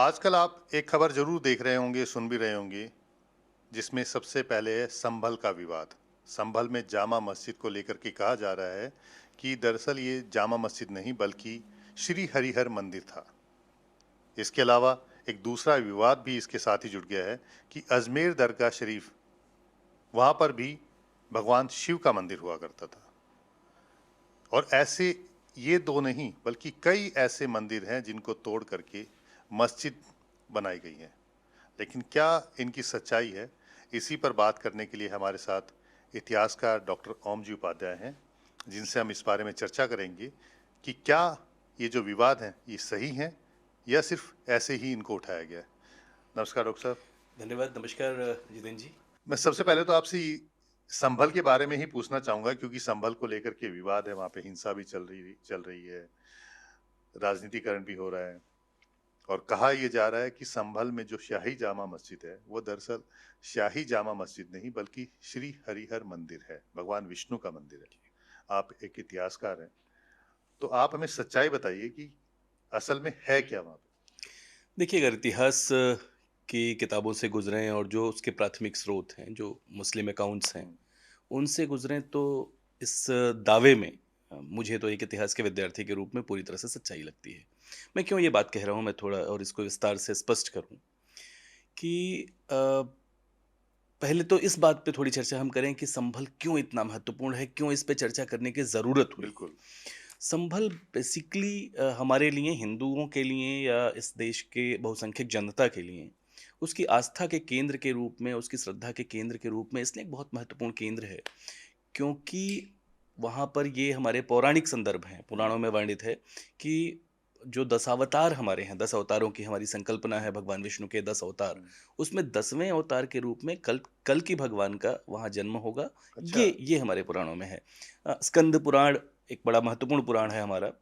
आजकल आप एक खबर जरूर देख रहे होंगे, सुन भी रहे होंगे, जिसमें सबसे पहले है संभल का विवाद। संभल में जामा मस्जिद को लेकर के कहा जा रहा है कि दरअसल ये जामा मस्जिद नहीं बल्कि श्री हरिहर मंदिर था। इसके अलावा एक दूसरा विवाद भी इसके साथ ही जुड़ गया है कि अजमेर दरगाह शरीफ, वहां पर भी भगवान शिव का मंदिर हुआ करता था। और ऐसे ये दो नहीं बल्कि कई ऐसे मंदिर हैं जिनको तोड़ करके मस्जिद बनाई गई है। लेकिन क्या इनकी सच्चाई है? इसी पर बात करने के लिए हमारे साथ इतिहासकार डॉक्टर ओम जी उपाध्याय हैं, जिनसे हम इस बारे में चर्चा करेंगे कि क्या ये जो विवाद हैं ये सही हैं या सिर्फ ऐसे ही इनको उठाया गया है। नमस्कार डॉक्टर साहब। धन्यवाद। नमस्कार जितेंद्र जी। मैं सबसे पहले तो आपसे संभल के बारे में ही पूछना चाहूंगा, क्योंकि संभल को लेकर के विवाद है, वहां पे हिंसा भी चल रही है, राजनीतिकरण भी हो रहा है। और कहा यह जा रहा है कि संभल में जो शाही जामा मस्जिद है वो दरअसल शाही जामा मस्जिद नहीं बल्कि श्री हरिहर मंदिर है, भगवान विष्णु का मंदिर है। आप एक इतिहासकार हैं, तो आप हमें सच्चाई बताइए कि असल में है क्या वहां पे। देखिए, अगर इतिहास की किताबों से गुजरें और जो उसके प्राथमिक स्रोत हैं, जो मुस्लिम अकाउंट्स हैं, हम्म, उनसे गुजरें तो इस दावे में मुझे तो एक इतिहास के विद्यार्थी के रूप में पूरी तरह से सच्चाई लगती है। मैं क्यों ये बात कह रहा हूँ, मैं थोड़ा और इसको विस्तार से स्पष्ट करूँ कि पहले तो इस बात पे थोड़ी चर्चा हम करें कि संभल क्यों इतना महत्वपूर्ण है, क्यों इस पे चर्चा करने की ज़रूरत हुई है। बिल्कुल। संभल बेसिकली हमारे लिए, हिंदुओं के लिए या इस देश के बहुसंख्यक जनता के लिए उसकी आस्था के केंद्र के रूप में, उसकी श्रद्धा के केंद्र के रूप में इसलिए एक बहुत महत्वपूर्ण केंद्र है क्योंकि वहाँ पर ये हमारे पौराणिक संदर्भ हैं, हम्म, पुराणों में वर्णित है कि जो 10 अवतार हमारे हैं, 10 अवतारों की हमारी संकल्पना है, भगवान विष्णु के 10 अवतार, हम्म, उसमें 10वें अवतार के रूप में कल्कि भगवान का वहाँ जन्म होगा। अच्छा। ये हमारे पुराणों में है। स्कंद पुराण एक बड़ा महत्वपूर्ण पुराण है हमारा,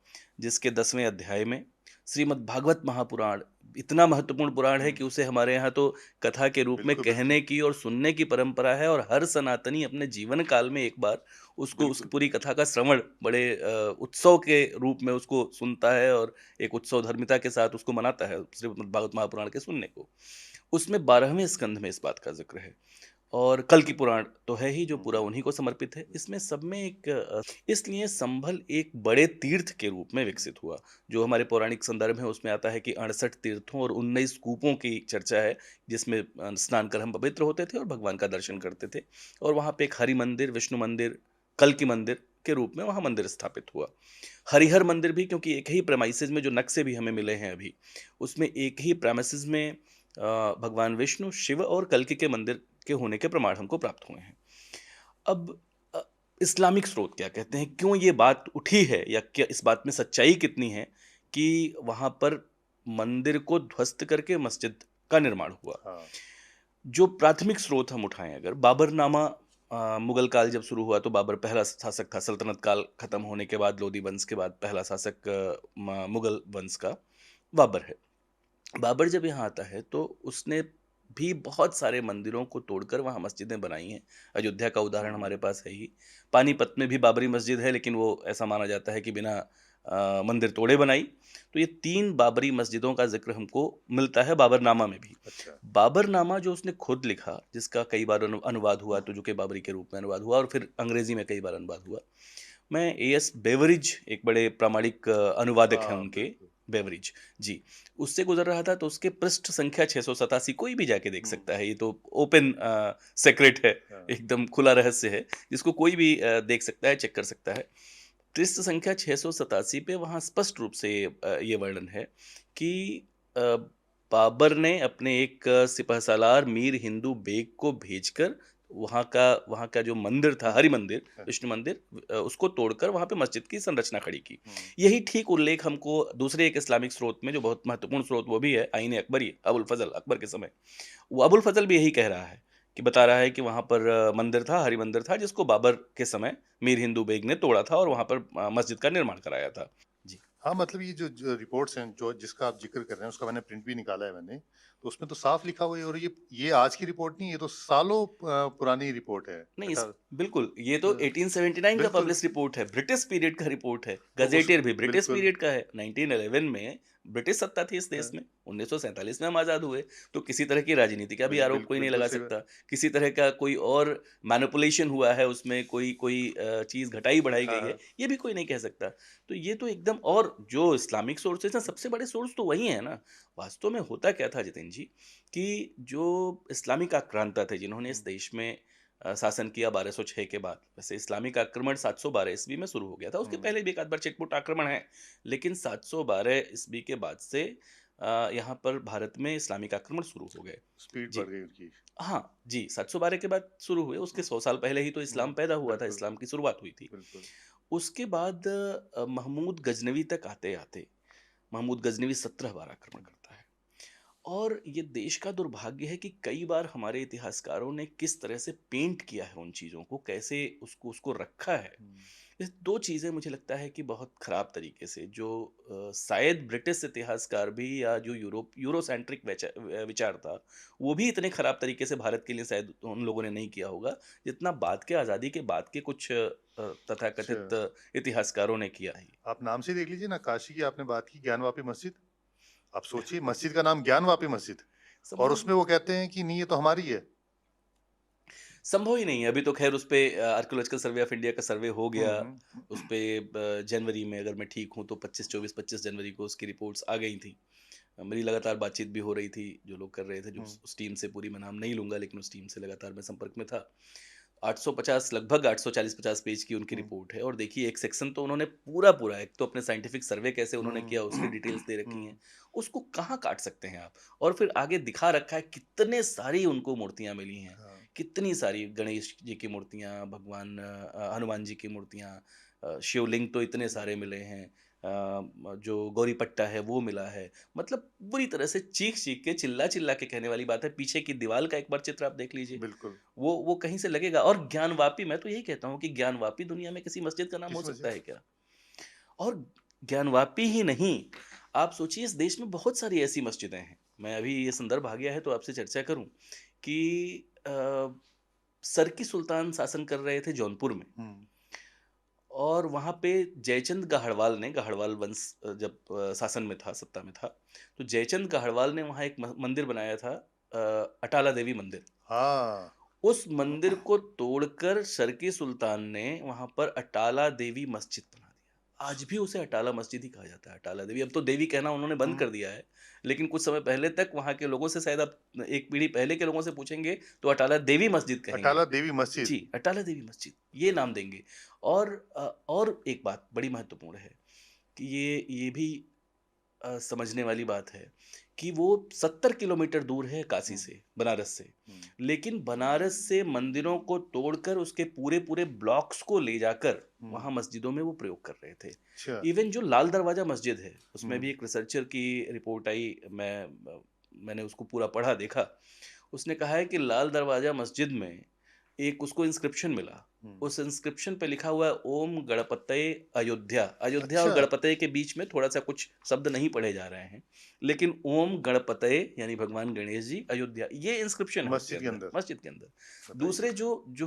जिसके 10वें अध्याय में श्रीमद् भागवत महापुराण इतना महत्वपूर्ण पुराण है हम्म, कि उसे हमारे यहाँ तो कथा के रूप में बिल्कुल बिल्कुल। कहने की और सुनने की परंपरा है और हर सनातनी अपने जीवन काल में एक बार उसको, उस बिल्कुल। पूरी कथा का श्रवण बड़े उत्सव के रूप में उसको सुनता है और एक उत्सव धर्मिता के साथ उसको मनाता है श्रीमद् भागवत महापुराण के सुनने को। उसमें 12वें स्कंध में इस बात का ज़िक्र है और कल की पुराण तो है ही जो हम्म, पूरा उन्हीं को समर्पित है। इसमें सब में एक इसलिए संभल एक बड़े तीर्थ के रूप में हम्म, विकसित हुआ। जो हमारे पौराणिक संदर्भ है उसमें आता है कि 68 तीर्थों और 19 कूपों की चर्चा है, जिसमें स्नान कर हम पवित्र होते थे और भगवान का दर्शन हम्म, करते थे। और वहाँ पे एक हरि मंदिर, विष्णु मंदिर, कल की मंदिर के रूप में वहाँ मंदिर स्थापित हुआ। हरिहर मंदिर भी क्योंकि एक ही प्रेमाइसेस में जो नक्शे भी हमें मिले हैं अभी, उसमें एक ही प्रेमिसेस में भगवान विष्णु, शिव और कल्कि के मंदिर के होने के प्रमाण हमको प्राप्त हुए हैं। अब अ, इस्लामिक स्रोत क्या कहते हैं? क्यों ये बात उठी है या क्या इस बात में सच्चाई कितनी है कि वहाँ पर मंदिर को ध्वस्त करके मस्जिद का निर्माण हुआ? हाँ। जो प्राथमिक स्रोत हम उठाएँ अगर बाबरनामा, मुगल काल जब शुरू हुआ तो बाबर पहला शासक था, सल्तनत काल खत्म होने के बाद लोदी वंश के बाद पहला शासक मुगल वंश का बाबर है। बाबर जब यहाँ आता है तो उसने भी बहुत सारे मंदिरों को तोड़कर वहाँ मस्जिदें बनाई हैं। अयोध्या का उदाहरण हम्म, हमारे पास है ही। पानीपत में भी बाबरी मस्जिद है लेकिन वो ऐसा माना जाता है कि बिना मंदिर तोड़े बनाई। तो ये 3 बाबरी मस्जिदों का ज़िक्र हमको मिलता है बाबरनामा में भी। अच्छा। बाबरनामा जो उसने खुद लिखा, जिसका कई बार अनुवाद हुआ, हम्म, तो जो कि बाबरी के रूप में अनुवाद हुआ और फिर अंग्रेज़ी में कई बार अनुवाद हुआ। मैं एएस बेवरिज एक बड़े प्रामाणिक अनुवादक हैं हाँ उनके, बिल्कुल। बेवरिज जी, उससे गुज़र रहा था तो उसके पृष्ठ संख्या 687 कोई भी जाके देख हम्म, सकता है, ये तो ओपन सेक्रेट है, हाँ, एकदम खुला रहस्य है, जिसको कोई भी देख सकता है, चेक कर सकता है। पृष्ठ संख्या 687 पे वहाँ स्पष्ट रूप से ये वर्णन है कि अ, बाबर ने अपने एक सिपहसालार मीर हिंदू बेग को भेजकर वहाँ का जो मंदिर था, हरि मंदिर, हाँ, विष्णु मंदिर, उसको तोड़कर वहाँ पे मस्जिद की संरचना खड़ी की। हम्म, यही ठीक उल्लेख हमको दूसरे एक इस्लामिक स्रोत में जो बहुत महत्वपूर्ण स्रोत वो भी है, आईन अकबरी, अबुल फजल अकबर के समय। वो अबुल फजल भी यही कह रहा है कि बता रहा है कि वहाँ पर मंदिर था, हरि मंदिर था जिसको बाबर के समय मीर हिंदू बेग ने तोड़ा था और वहाँ हम्म। पर मस्जिद का निर्माण कराया था। जी। हाँ, मतलब ये जो रिपोर्ट्स हैं, जो जिसका आप ज़िक्र कर रहे हैं, उसका मैंने प्रिंट भी निकाला है मैंने, तो उसमें तो साफ लिखा हुआ है। और ये आज की रिपोर्ट नहीं, ये तो सालों पुरानी रिपोर्ट है। नहीं, इस अठारह बिल्कुल, ये तो 1879 का बिल्कुल। पब्लिश रिपोर्ट है, ब्रिटिश पीरियड का रिपोर्ट है, तो उस गज़ेटियर भी ब्रिटिश बिल्कुल। पीरियड का है। 1911 में ब्रिटिश सत्ता थी इस देश हाँ, में, 1947 में हम आज़ाद हुए, तो किसी तरह की राजनीति का भी आरोप कोई नहीं बिल्कुल लगा सही बात। सकता, किसी तरह का कोई और मैनिपुलेशन हुआ है उसमें, कोई कोई चीज़ घटाई-बढ़ाई हाँ, गई है, हाँ। ये भी कोई नहीं कह सकता। तो ये तो एकदम, और जो इस्लामिक सोर्सेज़ हैं, सबसे बड़े सोर्स तो वही हैं ना। वास्तव में होता क्या था जितेंद्र जी, कि जो इस्लामिक आक्रांता थे, जिन्होंने इस हुँ, देश में शासन किया 1206 के बाद, वैसे इस्लामिक आक्रमण 712 ईस्वी में शुरू हो गया था, उसके हुँ। पहले भी एक आध बार छिटपुट आक्रमण है, लेकिन 712 ईस्वी के बाद से यहाँ पर भारत में इस्लामिक आक्रमण शुरू हो गए। स्पीड जी। बढ़ गई उनकी। हाँ, जी, 712 के बाद शुरू हुए, उसके हुँ, 100 साल पहले ही तो इस्लाम पैदा हुआ था, बिल्कुल, इस्लाम की शुरुआत हुई थी। बिल्कुल। उसके बाद महमूद गज़नवी तक आते-आते, महमूद गज़नवी 17 बार आक्रमण करता है। और ये देश का दुर्भाग्य है कि कई बार हमारे इतिहासकारों ने किस तरह से पेंट किया है उन चीज़ों को, कैसे उसको उसको रखा है। हुँ, ये 2 चीज़ें मुझे लगता है कि बहुत ख़राब तरीके से, जो शायद ब्रिटिश इतिहासकार भी, या जो यूरोसेंट्रिक विचार था, वो भी इतने ख़राब तरीके से भारत के लिए शायद उन लोगों ने नहीं किया होगा, जितना बाद के आज़ादी के बाद के कुछ अच्छा। तथाकथित इतिहासकारों ने किया है। आप नाम से देख लीजिए ना, काशी की आपने बात की ज्ञानवापी मस्जिद। आप सोचिए मस्जिद का नाम ज्ञानवापी मस्जिद और संभव उसमें वो कहते हैं कि नहीं ये तो हमारी है। संभव ही नहीं है। अभी तो ख़ैर उसपे आर्कियोलॉजिकल सर्वे ऑफ इंडिया का सर्वे हो हुँ, गया। हुँ। उसपे जनवरी में, अगर मैं ठीक हूँ तो 25 जनवरी को उसकी रिपोर्ट्स आ गई थी। मेरी लगातार बातचीत भी हो रही थी, जो लोग कर रहे थे, जो हुँ, उस टीम से, पूरी मैं नाम नहीं लूँगा, लेकिन उस टीम से लगातार मैं संपर्क में था। 850, लगभग 840-50 पेज की उनकी हुँ, रिपोर्ट है, और देखिए एक सेक्शन तो उन्होंने पूरा-पूरा, एक तो अपने साइंटिफिक सर्वे कैसे उन्होंने हुँ, किया उसकी डिटेल्स दे रखी हैं। हुँ, उसको कहाँ काट सकते हैं आप? और फिर आगे दिखा रखा है कितने सारी उनको मूर्तियाँ मिली हैं। हाँ, कितनी सारी गणेश जी की मूर्तियाँ, भगवान हनुमान जी की मूर्तियाँ, शिवलिंग तो इतने हुँ, सारे मिले हैं। जो गौरीपट्टा है वो मिला है। मतलब बुरी तरह से चीख-चीख के, चिल्ला-चिल्ला के कहने वाली बात है। पीछे की दीवाल का एक बार चित्र आप देख लीजिए। बिल्कुल। वो कहीं से लगेगा। और ज्ञानवापी, मैं तो यही कहता हूँ कि ज्ञानवापी दुनिया में किसी मस्जिद का नाम हो किस सकता मस्जिद? है क्या? और ज्ञानवापी ही नहीं, आप सोचिए इस देश में बहुत सारी ऐसी मस्जिदें हैं। मैं अभी ये संदर्भ आ गया है तो आपसे चर्चा करूँ कि सरकी सुल्तान शासन कर रहे थे जौनपुर में, हुँ, और वहाँ पे जयचंद गाहड़वाल ने, गाहड़वाल वंश जब शासन में था, सत्ता में था, तो जयचंद गाहड़वाल ने वहाँ एक मंदिर बनाया था, अटाला देवी मंदिर। हाँ। उस मंदिर को तोड़कर शर्की सुल्तान ने वहाँ पर अटाला देवी मस्जिद बना दिया। आज भी उसे अटाला मस्जिद ही कहा जाता है, अटाला देवी। अब तो देवी कहना उन्होंने बंद कर हुँ, दिया है, लेकिन कुछ समय पहले तक वहाँ के लोगों से, शायद आप एक पीढ़ी पहले के लोगों से पूछेंगे तो अटाला देवी मस्जिद कहेंगे। अटाला देवी मस्जिद। जी, अटाला देवी मस्जिद, ये नाम देंगे। और और एक बात बड़ी महत्वपूर्ण है कि ये भी समझने वाली बात है कि वो 70 किलोमीटर दूर है काशी हुँ, से, बनारस से। हुँ, लेकिन बनारस से मंदिरों को तोड़कर उसके पूरे-पूरे ब्लॉक्स को ले जाकर हुँ, वहाँ मस्जिदों में वो प्रयोग कर रहे थे। अच्छा। इवन जो लाल दरवाज़ा मस्जिद है, उसमें भी हुँ, एक रिसर्चर की रिपोर्ट आई, मैंने उसको पूरा पढ़ा, देखा। उसने कहा है कि लाल दरवाज़ा मस्जिद में एक उसको इंस्क्रिप्शन मिला। हुँ, उस इंस्क्रिप्शन पे लिखा हुआ है ओम गणपतये अयोध्या। अयोध्या और अच्छा, गणपतये के बीच में थोड़ा-सा कुछ शब्द नहीं पढ़े जा रहे हैं। लेकिन ओम गणपतये यानी भगवान गणेश जी अयोध्या, ये इंस्क्रिप्शन है उसके मस्जिद के अंदर, अंदर, मस्जिद के अंदर। बताइए। दूसरे जो जो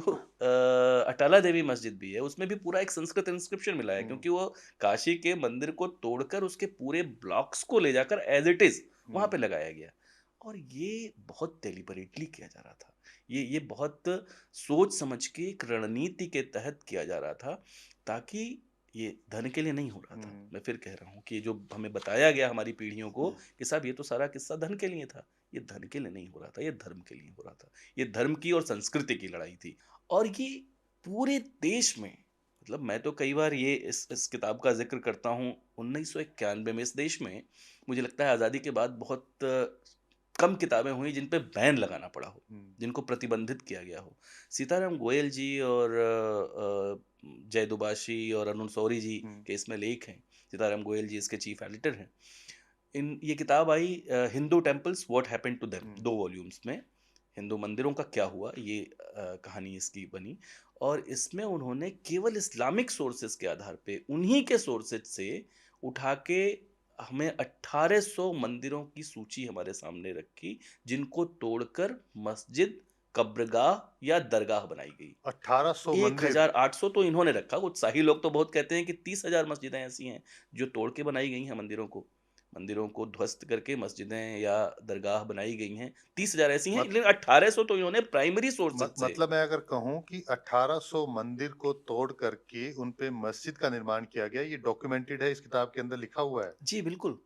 अटाला देवी मस्जिद भी है, उसमें भी पूरा एक संस्कृत इंस्क्रिप्शन मिला है, हुँ, क्योंकि वो काशी के मंदिर को तोड़कर उसके पूरे ब्लॉक्स को ले जाकर एज़ इट इज़ वहाँ हुँ, पे लगाया गया। और ये बहुत डेलिबरेटली किया जा रहा था। ये बहुत सोच समझ के, एक रणनीति के तहत किया जा रहा था, ताकि ये धन के लिए नहीं हो रहा था। हुँ, मैं फिर कह रहा हूँ कि जो हमें बताया गया हमारी पीढ़ियों को कि साहब ये तो सारा किस्सा धन के लिए था। ये धन के लिए नहीं हो रहा था, ये धर्म के लिए हो रहा था। ये धर्म की और संस्कृति की लड़ाई थी। और ये पूरे देश में, मतलब मैं तो कई बार ये इस किताब का ज़िक्र करता हूँ। 1991 में इस देश में, मुझे लगता है आज़ादी के बाद बहुत कम किताबें हुई जिन पे बैन लगाना पड़ा हो, हुँ, जिनको प्रतिबंधित किया गया हो। सीताराम गोयल जी और जय दुबाशी और अरुण शौरी जी हुँ, के इसमें लेख हैं। सीताराम गोयल जी इसके चीफ एडिटर हैं। ये किताब आई Hindu temples what happened to them, um, 2 volumes में। हिंदू मंदिरों का क्या हुआ, ये कहानी इसकी बनी। और इसमें उन्होंने केवल इस्लामिक सोर्सेज के आधार पे, उन्हीं के सोर्सेज से उठा के हमें 1800 मंदिरों की सूची हमारे सामने रखी, जिनको तोड़कर मस्जिद, कब्रगाह या दरगाह बनाई गई। 1800 मंदिर। 1800 तो इन्होंने रखा। उत्साही लोग तो बहुत कहते हैं कि 30,000 मस्जिदें ऐसी हैं जो तोड़ के बनाई गई हैं मंदिरों को। मंदिरों को ध्वस्त करके मस्जिदें या दरगाह बनाई गई हैं। 30,000 ऐसी हैं, मत लेकिन 1800 तो इन्होंने प्राइमरी सोर्सेज़ से। मतलब मैं अगर कहूँ कि 1800 मंदिर को तोड़ करके उन पे मस्जिद का निर्माण किया गया, ये डॉक्यूमेंटेड है, इस किताब के अंदर लिखा हुआ है। जी, बिल्कुल।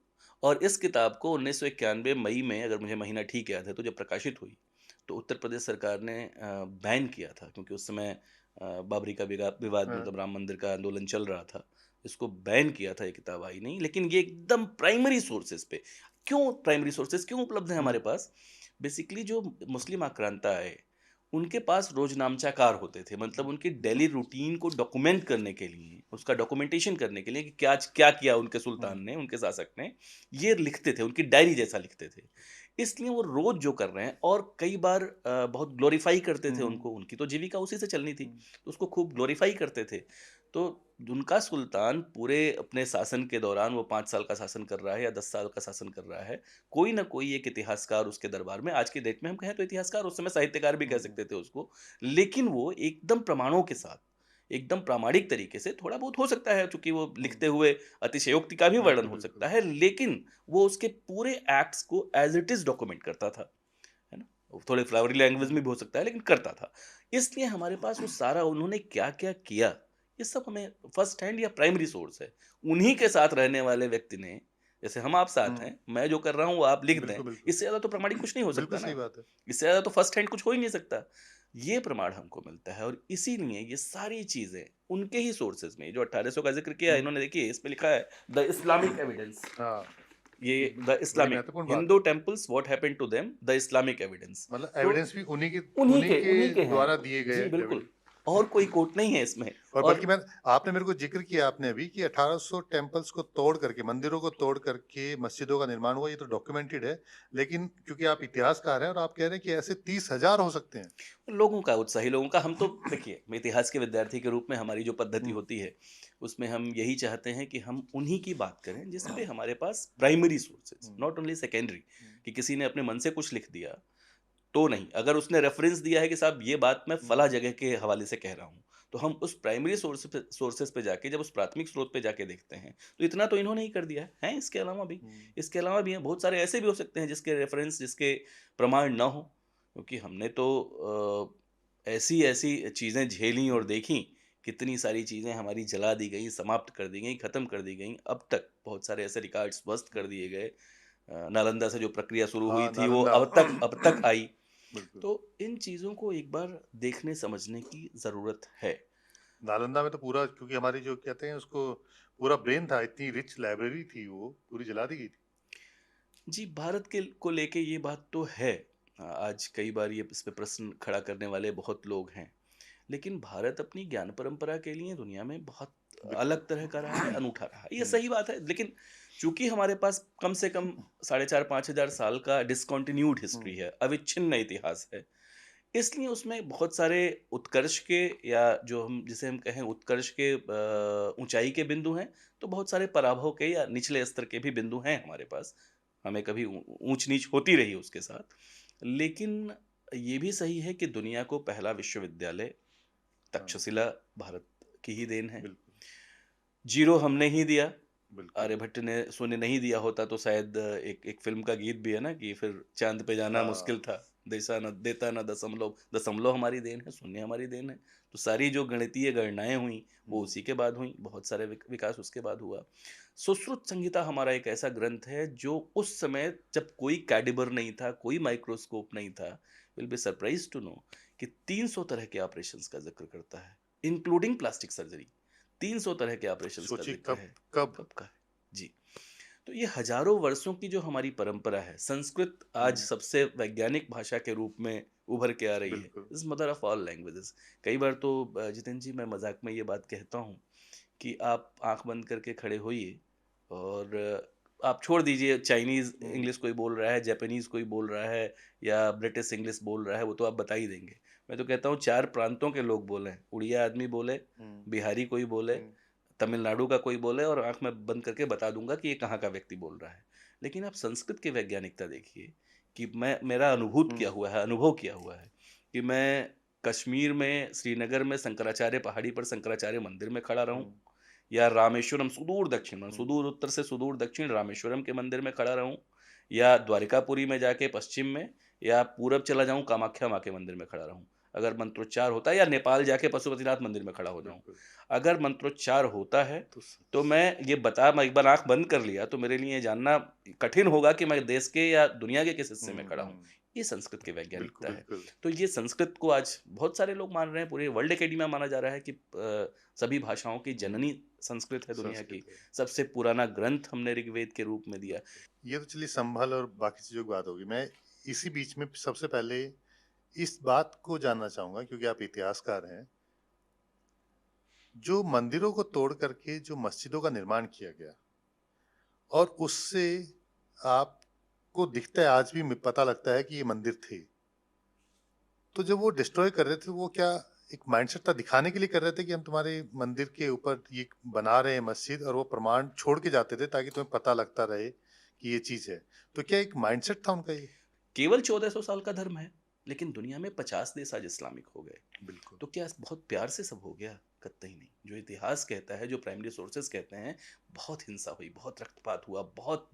और इस किताब को 1991 मई में, अगर मुझे महीना ठीक याद है, तो जब प्रकाशित हुई, तो उत्तर प्रदेश सरकार ने बैन किया था, क्योंकि उस समय बाबरी का विवाद, हाँ। मतलब राम मंदिर का आंदोलन चल रहा था। इसको बैन किया था, ये किताब आई नहीं, लेकिन ये एकदम प्राइमरी सोर्सेज़ पे। क्यों प्राइमरी सोर्सेज़ क्यों उपलब्ध हैं हुँ, हमारे पास? बेसिकली जो मुस्लिम आक्रांता आए, उनके पास रोज़नामचाकार होते थे, मतलब उनकी डेली रूटीन को डॉक्यूमेंट करने के लिए, उसका डॉक्यूमेंटेशन करने के लिए कि क्या क्या किया उनके हुँ, सुल्तान ने, उनके शासक ने, ये लिखते थे, उनकी डायरी जैसा लिखते थे। इसलिए वो रोज़ जो कर रहे हैं, और कई बार बहुत ग्लोरीफाई करते थे हुँ, उनको, उनकी तो जीविका उसी से चलनी थी, हुँ, तो उसको खूब ग्लोरीफाई करते थे। तो उनका सुल्तान पूरे अपने शासन के दौरान, वो 5 साल का शासन कर रहा है या 10 साल का शासन कर रहा है, कोई ना कोई एक इतिहासकार उसके दरबार में, आज की डेट में हम कहें तो इतिहासकार, उस समय साहित्यकार भी कह हुँ, हुँ, सकते थे उसको, लेकिन वो एकदम प्रमाणों के साथ, एकदम प्रामाणिक तरीके से, थोड़ा बहुत हो सकता है चूँकि वो हुँ। लिखते हुए अतिशयोक्ति का भी वर्णन बिल्कुल, हो बिल्कुल। सकता है, लेकिन वो उसके पूरे एक्ट्स को एज़ इट इज़ डॉक्यूमेंट करता था, है ना? वो थोड़े फ्लावरी लैंग्वेज हुँ, में भी हो सकता है, लेकिन करता था। इसलिए हमारे पास वो सारा, उन्होंने क्या-क्या किया, ये सब हमें फर्स्ट हैंड या प्राइमरी सोर्स है। उन्हीं के साथ रहने वाले व्यक्ति ने, जैसे हम आप साथ हुँ। हैं, मैं जो कर रहा हूँ वो आप लिख दें, बिल्कुल, बिल्कुल। इससे ज़्यादा तो प्रामाणिक कुछ नहीं हो बिल्कुल सकता सही ना। बात है। इससे ज़्यादा तो फर्स्ट हैंड कुछ हो ही नहीं सकता। ये प्रमाण हमको मिलता है, और इसीलिए ये सारी चीज़ें उनके ही सोर्सेज़ में, जो 1800 का ज़िक्र किया है हुँ। इन्होंने, देखिए इसमें लिखा है द इस्लामिक एविडेंस। हाँ, ये ये द बड़ी इस्लामिक महत्वपूर्ण बात हिंदू है। Temples what happened to them, the Islamic evidence. मतलब तो एविडेंस भी उन्हीं उन्हीं के के उन्हीं के हैं। द्वारा दिए गए जी, बिल्कुल। एविडेंस। और कोई कोट नहीं है इसमें। और बल्कि और मैं आपने मेरे को ज़िक्र किया आपने अभी कि 1800 टेम्पल्स को तोड़ करके, मंदिरों को तोड़ करके मस्जिदों का निर्माण हुआ, ये तो डॉक्यूमेंटेड है। लेकिन क्योंकि आप इतिहासकार हैं और आप कह रहे हैं कि ऐसे 30,000 हो सकते हैं। लोगों का, उत्साही लोगों का, हम तो देखिए, इतिहास के विद्यार्थी के रूप में हमारी जो पद्धति हुँ, होती है, उसमें हम यही चाहते हैं कि हम उन्हीं की बात करें जिस पे हमारे पास primary sources, um, not only secondary, um, कि किसी ने अपने मन से कुछ लिख दिया, तो नहीं। अगर उसने रेफ़रेंस दिया है कि साहब ये बात मैं हुँ, फला जगह के हवाले से कह रहा हूँ, तो हम उस प्राइमरी सोर्सेज़ पे जाके, जब उस प्राथमिक स्रोत पे जाके देखते हैं, तो इतना तो इन्होंने ही कर दिया है। हैं इसके अलावा भी, हुँ, हैं बहुत सारे ऐसे भी हो सकते हैं जिसके रेफ़रेंस, जिसके प्रमाण ना हो। क्योंकि हमने तो ऐसी-ऐसी चीज़ें झेली और हुँ। देखी, कितनी सारी चीज़ें हमारी जला दी गईं, समाप्त कर दी गईं, ख़त्म कर दी गईं। अब तक बहुत सारे ऐसे रिकॉर्ड्स ध्वस्त कर दिए गए। नालंदा से जो प्रक्रिया शुरू हुई हाँ, थी, वो नालंदा। अब तक आई। बिल्कुल। तो इन चीज़ों को एक बार देखने समझने की ज़रूरत है। नालंदा में तो पूरा, क्योंकि हमारी जो कहते हैं उसको पूरा ब्रेन था, इतनी रिच लाइब्रेरी थी वो, पूरी जला दी गई थी। जी, भारत के को लेके ये बात तो है। आज कई बार ये इस पे प्रश्न खड़ा करने वाले बहुत लोग हैं। लेकिन भारत अपनी ज्ञान परंपरा के लिए दुनिया में बहुत बिल्कुल। अलग तरह का रहा है, अनूठा रहा है। ये हुँ, सही बात है, लेकिन चूँकि हमारे पास कम से कम साढ़े 4-5 हज़ार साल का डिसकंटिन्यूड हुँ, हिस्ट्री है, अविच्छिन्न इतिहास है। इसलिए उसमें बहुत सारे उत्कर्ष के, या जो हम जिसे हम कहें उत्कर्ष के ऊँचाई के बिंदु हैं, तो बहुत सारे पराभव के या निचले स्तर के भी बिंदु हैं हमारे पास। हमें कभी ऊँच-नीच होती रही उसके साथ। लेकिन ये भी सही है कि दुनिया को पहला विश्वविद्यालय हाँ, तक्षशिला भारत की ही देन है। बिल्कुल, 0 हमने ही दिया। बिल्कुल। आर्यभट्ट ने शून्य नहीं दिया होता तो शायद एक एक फ़िल्म का गीत भी है ना, कि फिर चाँद पे जाना मुश्किल हाँ, था, देता ना दशमलव, दशमलव हमारी देन है, शून्य हमारी देन है। तो सारी जो गणितीय गणनाएँ हुईं, वो हुँ, उसी के बाद हुईं, बहुत सारे विकास उसके बाद हुआ। सुश्रुत संहिता हमारा एक ऐसा ग्रंथ है जो उस समय, जब कोई कैडिबर नहीं था, कोई माइक्रोस्कोप नहीं था, you will be surprised to know कि 300 तरह के ऑपरेशंस का ज़िक्र करता है, इंक्लूडिंग प्लास्टिक सर्जरी। 300 तरह के ऑपरेशंस का सोचिए ज़िक्र कब है। कब कब का है? जी। तो ये हज़ारों वर्षों की जो हमारी परंपरा है, संस्कृत आज हुँ, सबसे वैज्ञानिक भाषा के रूप में उभर के आ रही है। बिल्कुल। Is mother of all languages. कई बार तो जितेंद्र जी, मैं मज़ाक में ये बात कहता हूँ कि आप आँख बंद करके खड़े होइए, और आप छोड़ दीजिए चाइनीज़ हुँ, इंग्लिश कोई बोल रहा है, जापानीज़ कोई बोल रहा है, या ब्रिटिश इंग्लिश बोल रहा है, वो तो आप बता ही देंगे। मैं तो कहता हूँ 4 प्रांतों के लोग बोलें, उड़िया आदमी बोले, हुँ, बिहारी कोई बोले, हुँ, तमिलनाडु का कोई बोले, और आँख में बंद करके बता दूँगा कि ये कहाँ का व्यक्ति बोल रहा है। लेकिन आप संस्कृत की वैज्ञानिकता देखिए, कि मेरा हुँ, अनुभव किया हुआ है कि मैं कश्मीर में, श्रीनगर में शंकराचार्य पहाड़ी पर शंकराचार्य मंदिर में खड़ा रहूँ, हुँ, या रामेश्वरम सुदूर दक्षिण में, हुँ, सुदूर उत्तर से सुदूर दक्षिण रामेश्वरम के मंदिर में खड़ा रहूँ, या द्वारिकापुरी में जाके पश्चिम में, या पूरब चला जाऊँ कामाख्या माँ के मंदिर में खड़ा रहूँ। अगर मंत्रोच्चार होता है, या नेपाल जाके पशुपतिनाथ मंदिर में खड़ा हो जाऊँ। बिल्कुल। अगर मंत्रोच्चार होता है, तो स तो मैं एक बार आँख बंद कर लिया तो मेरे लिए ये जानना कठिन होगा कि मैं देश के या दुनिया के किस हिस्से में हुँ, खड़ा हूँ। हुँ। ये संस्कृत की बिल्कुल, वैज्ञानिकता है। बिल्कुल। तो ये संस्कृत को आज बहुत सारे लोग मान रहे हैं, पूरे वर्ल्ड एकेडमिया माना जा रहा है कि सभी भाषाओं की हुँ, जननी संस्कृत है दुनिया संस्कृत की। है। सबसे पुराना ग्रंथ हमने ऋग्वेद के रूप में दिया। ये तो चलिए संभल और बाकी चीज़ों की बात होगी। मैं इसी बीच में सबसे पहले इस बात को जानना चाहूँगा क्योंकि आप इतिहासकार हैं, जो मंदिरों को तोड़ करके जो मस्जिदों का निर्माण किया गया और उससे आपको दिखता है आज भी पता लगता है कि ये मंदिर थे। तो जब वो डिस्ट्रॉय कर रहे थे, वो क्या एक माइंडसेट था दिखाने के लिए कर रहे थे कि हम तुम्हारे मंदिर के ऊपर ये बना रहे हैं मस्जिद और वो प्रमाण छोड़ के जाते थे ताकि तुम्हें पता लगता रहे कि ये चीज़ है। तो क्या एक माइंडसेट था उनका ये? केवल 1400 साल का धर्म है, लेकिन दुनिया में 50 देश आज इस्लामिक हो गए। बिल्कुल। तो क्या बहुत प्यार से सब हो गया? कतई नहीं। जो इतिहास कहता है, जो प्राइमरी सोर्सेज़ कहते हैं, बहुत हिंसा हुई, बहुत रक्तपात हुआ, बहुत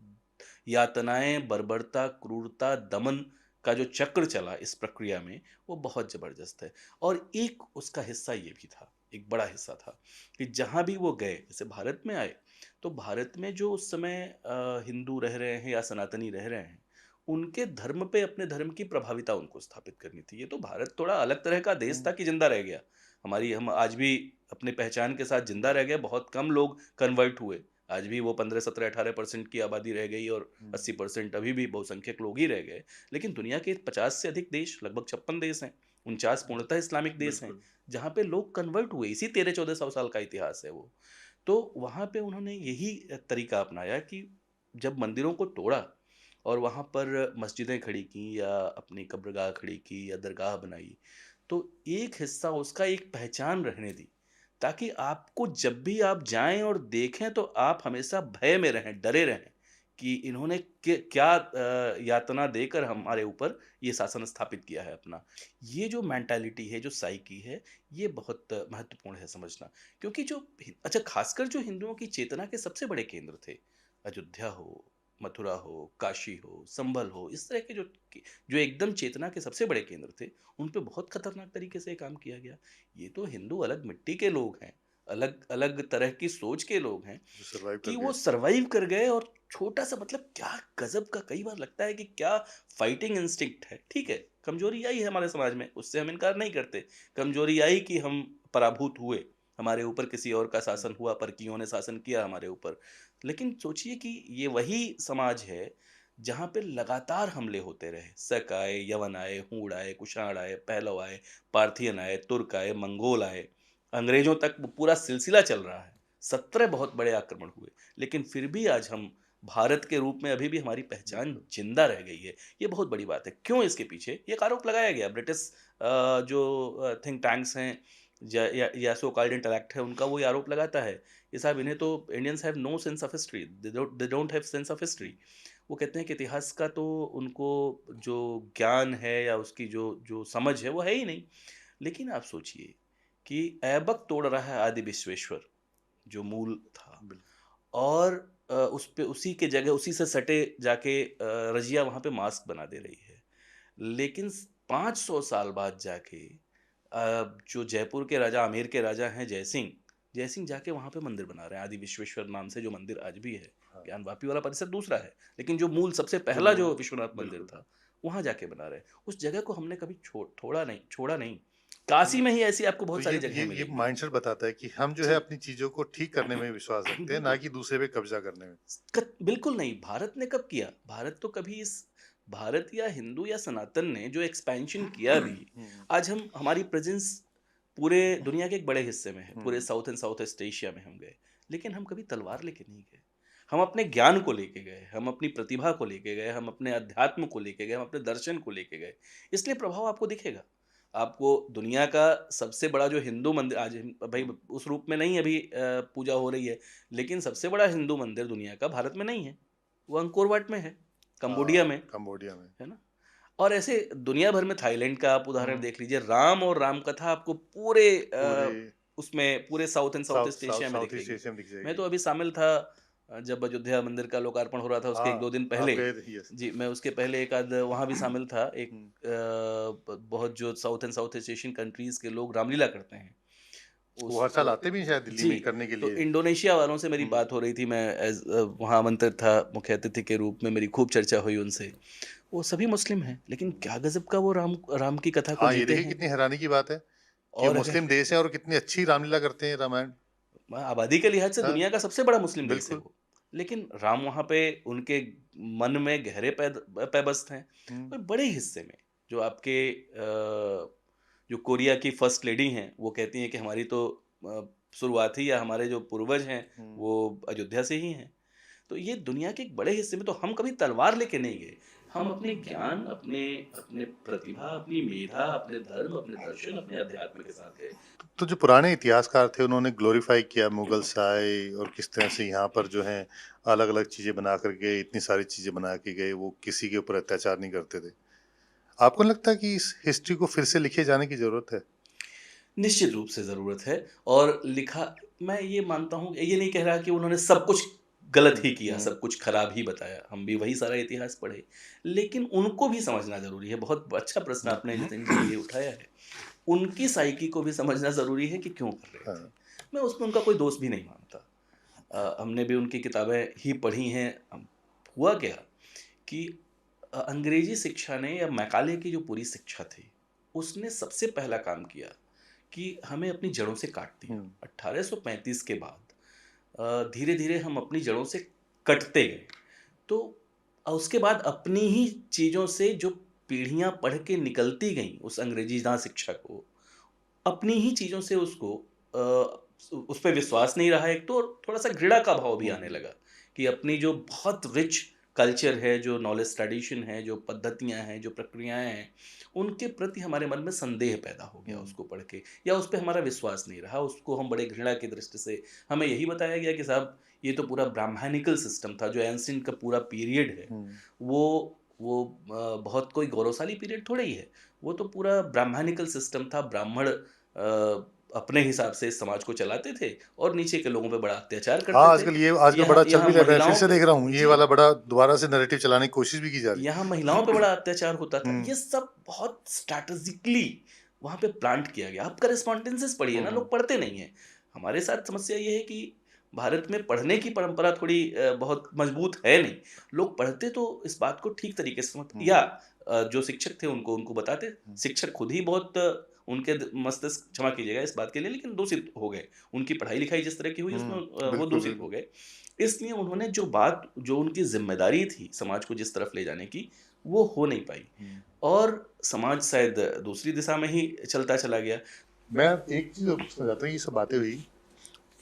यातनाएँ, बर्बरता, क्रूरता, दमन का जो चक्र चला इस प्रक्रिया में, वो बहुत ज़बरदस्त है। और एक उसका हिस्सा ये भी था, एक बड़ा हिस्सा था कि जहाँ भी वो गए, जैसे भारत में आए, तो भारत में जो उस समय हिंदू रह रहे हैं या सनातनी रह रहे हैं, उनके धर्म पे अपने धर्म की प्रभाविता उनको स्थापित करनी थी। ये तो भारत थोड़ा अलग तरह का देश था हुँ, कि ज़िंदा रह गया। हम आज भी अपनी पहचान के साथ ज़िंदा रह गए, बहुत कम लोग कन्वर्ट हुए। आज भी वो 15, 17, 18% की आबादी रह गई और हुँ, 80% अभी भी बहुसंख्यक लोग ही रह गए। लेकिन दुनिया के 50 से अधिक देश, लगभग 56 देश हैं, 49 पूर्णतः इस्लामिक देश हैं, बिल्कुल। जहाँ पे लोग कन्वर्ट हुए। इसी 13-1400 साल का इतिहास है वो। तो वहाँ पे उन्होंने यही तरीका अपनाया कि जब मंदिरों को तोड़ा और वहाँ पर मस्जिदें खड़ी की या अपनी कब्रगाह खड़ी की या दरगाह बनाई, तो एक हिस्सा उसका एक पहचान रहने दी, ताकि आपको जब भी आप जाएँ और देखें तो आप हमेशा भय में रहें, डरे रहें कि इन्होंने क्या यातना देकर हमारे ऊपर ये शासन स्थापित किया है अपना। ये जो मेंटालिटी है, जो साइकी है, ये बहुत महत्वपूर्ण है समझना। क्योंकि अच्छा, खासकर जो हिंदुओं की चेतना के सबसे बड़े केंद्र थे, अयोध्या हो, मथुरा हो, काशी हो, संभल हो, इस तरह के जो एकदम चेतना के सबसे बड़े केंद्र थे, उन पे बहुत खतरनाक तरीके से काम किया गया। ये तो हिंदू अलग मिट्टी के लोग हैं, अलग अलग तरह की सोच के लोग हैं, जो सर्वाइव कर कि वो गए। सरवाइव कर गए। और छोटा सा मतलब क्या गजब का, कई बार लगता है कि क्या फाइटिंग इंस्टिंक्ट है। ठीक है, कमजोरी आई है हमारे समाज में, उससे हम इनकार नहीं करते। कमजोरी आई कि हम पराभूत हुए, हमारे ऊपर किसी और का हुँ, शासन हुआ, परकियों ने शासन किया हमारे ऊपर। लेकिन सोचिए कि ये वही समाज है जहाँ पे लगातार हमले होते रहे। शक आए, यवन आए, हूण आए, कुषाण आए, पहलव आए, पार्थियन आए, तुर्क आए, मंगोल आए, अंग्रेजों तक वो पूरा सिलसिला चल रहा है। 17 बहुत बड़े आक्रमण हुए, लेकिन फिर भी आज हम भारत के रूप में अभी भी हमारी पहचान बिल्कुल। जिंदा रह गई है। ये बहुत बड़ी बात है। क्यों? इसके पीछे ये एक आरोप लगाया गया। ब्रिटिश जो थिंक टैंक्स हैं, या सो कॉल्ड इंटेलेक्ट है, उनका वो ये आरोप लगाता है कि साहब इन्हें तो Indians have no sense of history, they don't have sense of history. वो कहते हैं कि इतिहास का तो उनको जो ज्ञान है या उसकी जो जो समझ है वो है ही नहीं। लेकिन आप सोचिए कि ऐबक तोड़ रहा है आदि विश्वेश्वर, जो मूल था, बिल और उस पे उसी के जगह उसी से सटे जाके रजिया वहाँ पे मास्क बना दे रही है। लेकिन 500 साल बाद जाके जो जयपुर के राजा, आमेर के राजा हैं जयसिंह, जयसिंह जाके वहाँ पे मंदिर बना रहे हैं, आदि विश्वेश्वर नाम से जो मंदिर आज भी है। हाँ, ज्ञानवापी वाला परिसर दूसरा है, लेकिन जो मूल सबसे जो पहला मूल जो विश्वनाथ मंदिर बिल्कुल। था, वहाँ जाके बना रहे हैं। उस जगह को हमने कभी छोड़ा नहीं। काशी तो में ही ऐसी आपको तो बहुत ये सारी ये जगहें ये मिलेंगी। माइंडसेट बताता है कि हम जो है जी, अपनी चीज़ों को ठीक करने में विश्वास रखते हैं, ना बिल्कुल। कि दूसरे पे कब्ज़ा करने में। बिल्कुल नहीं। भारत ने कब किया? भारत तो कभी इस भारत या हिंदू या सनातन ने जो एक्सपेंशन किया भी, हुँ, आज हमारी प्रेजेंस पूरे दुनिया के एक बड़े हिस्से में है। पूरे um, south and south east Asia में हम गए, लेकिन हम कभी तलवार लेके नहीं गए। हम अपने ज्ञान को लेके गए, हम अपनी प्रतिभा को लेके गए, हम अपने अध्यात्म को लेके गए, हम अपने दर्शन को लेके गए। इसलिए प्रभाव आपको दिखेगा। आपको दुनिया का सबसे बड़ा जो हिंदू मंदिर आज भाई हुँ। उस रूप में नहीं अभी पूजा हो रही है, लेकिन सबसे बड़ा हिंदू मंदिर दुनिया का भारत में नहीं है। वो अंकोर वाट में है, कंबोडिया में, कंबोडिया में। है ना? और ऐसे दुनिया भर में थाईलैंड का आप उदाहरण हुँ, देख लीजिए। राम और राम कथा आपको पूरे पूरे उसमें पूरे south and south south east south Asia में साउथ ईस्ट दिखेगी। एशिया में दिख मैं जाएगी। तो अभी शामिल था जब अयोध्या मंदिर का लोकार्पण हो रहा था उसके 1-2 हाँ, दिन आप पहले। गए थे, यस। जी, मैं उसके पहले एक आध वहाँ भी शामिल था। एक हुँ, बहुत जो south and south east Asian countries के लोग रामलीला करते हैं। वो उस हर साल आते भी हैं शायद दिल्ली जी, में करने के तो लिए। इंडोनेशिया वालों से मेरी हुँ, बात हो रही थी। मैं वहाँ आमंत्रित था मुख्य अतिथि के रूप में, मेरी खूब चर्चा हुई उनसे। वो सभी मुस्लिम हैं, लेकिन हुँ। क्या गज़ब का वो राम राम की कथा को हाँ, ये जीते देखिए हैं। कितनी हैरानी की बात है कि वो और अगर मुस्लिम देश है और कितनी अच्छी रामलीला करते हैं रामायण। आबादी के लिहाज से हाँ, दुनिया का सबसे बड़ा मुस्लिम देश है बिल्कुल। वो। लेकिन राम वहाँ पे उनके मन में गहरे पैबस्त हैं। हुँ, और बड़े हिस्से में जो आपके जो कोरिया की फर्स्ट लेडी हैं, वो कहती हैं कि हमारी तो शुरुआत ही या हमारे जो पूर्वज हैं, हुँ। वो अयोध्या से ही हैं। तो ये दुनिया के एक बड़े हिस्से में तो हम कभी तलवार लेके नहीं गए। हम अपने ज्ञान, अपने अपने प्रतिभा, अपनी मेधा, अपने धर्म, अपने दर्शन, अपने अध्यात्म के साथ गए। तो जो पुराने इतिहासकार थे उन्होंने ग्लोरीफाई किया मुगल्स आए और किस तरह से यहाँ पर जो है अलग-अलग चीज़ें बना कर के इतनी सारी चीज़ें बना के गए, वो किसी के ऊपर अत्याचार नहीं करते थे। आपको नहीं लगता कि इस हिस्ट्री को फिर से लिखे जाने की ज़रूरत है? निश्चित रूप से ज़रूरत है। और लिखा, मैं ये मानता हूँ, ये नहीं कह रहा कि उन्होंने सब कुछ गलत हुँ, ही किया, हुँ, सब कुछ खराब ही बताया, हम भी वही सारा इतिहास पढ़े। लेकिन उनको भी समझना ज़रूरी है। बहुत अच्छा प्रश्न हुँ, आपने जितिन जी ये उठाया है। उनकी साइकी को भी समझना ज़रूरी है कि क्यों कर रहे थे। हाँ। मैं उसमें उनका कोई दोष भी नहीं मानता। हमने भी उनकी किताबें ही पढ़ी हैं। हुआ क्या कि अंग्रेजी शिक्षा ने या मैकाले की जो पूरी शिक्षा थी, उसने सबसे पहला काम किया कि हमें अपनी जड़ों से काट दिया। हुँ, 1835 के बाद धीरे-धीरे हम अपनी जड़ों से कटते गए। तो उसके बाद अपनी ही चीज़ों से जो पीढ़ियाँ पढ़ के निकलती गईं उस अंग्रेज़ी शिक्षा को, अपनी ही चीज़ों से उसको उस पे विश्वास नहीं रहा एक तो, और थोड़ा-सा घृणा का भाव भी हुँ, आने हुँ, लगा कि अपनी जो बहुत रिच कल्चर है, जो नॉलेज ट्रेडिशन है, जो पद्धतियाँ हैं, जो प्रक्रियाएँ हैं, उनके प्रति हमारे मन में संदेह पैदा हो गया हुँ, उसको पढ़ के, या उस पे हमारा विश्वास नहीं रहा। उसको हम बड़े घृणा की दृष्टि से, हमें यही बताया गया कि साहब ये तो पूरा ब्राह्मणिकल सिस्टम था, जो एंशिएंट का पूरा पीरियड है, हुँ। वो बहुत कोई गौरवशाली पीरियड थोड़ा ही है। वो तो पूरा ब्राह्मणिकल सिस्टम था। ब्राह्मण अपने हिसाब से इस समाज को चलाते थे और नीचे के लोगों पे बड़ा अत्याचार हाँ, करते थे। आजकल यहाँ बड़ा चल यहाँ भी रहा है, फिर महिलाओं से पे देख रहा हूँ, ये जी, वाला बड़ा दोबारा से नैरेटिव चलाने की कोशिश भी की जा रही यहाँ महिलाओं पे है। बड़ा अत्याचार होता था। हुँ, ये सब बहुत स्ट्रैटेजिकली वहाँ पे प्लांट किया गया। आप कॉरेस्पॉन्डेंसेस पढ़िए हुँ, ना, हुँ, लोग पढ़ते नहीं हैं। हमारे साथ समस्या ये है कि भारत में पढ़ने की परंपरा थोड़ी बहुत मजबूत है नहीं। लोग पढ़ते तो इस बात को ठीक तरीके से समझ, हुँ, या जो शिक्षक थे उनको उनको बताते। हुँ, शिक्षक खुद ही बहुत उनके मस्तिष्क, क्षमा कीजिएगा इस बात के लिए, लेकिन दूषित हो गए। उनकी पढ़ाई-लिखाई जिस तरह की हुई उसमें हुँ, वो बिल्कुल, दूषित बिल्कुल। हो गए। इसलिए उन्होंने जो उनकी ज़िम्मेदारी थी समाज को जिस तरफ ले जाने की, वो हो नहीं पाई हुँ। और समाज शायद दूसरी दिशा में ही चलता चला गया। मैं एक चीज़ और पूछना चाहता हूँ, ये सब बातें हुई,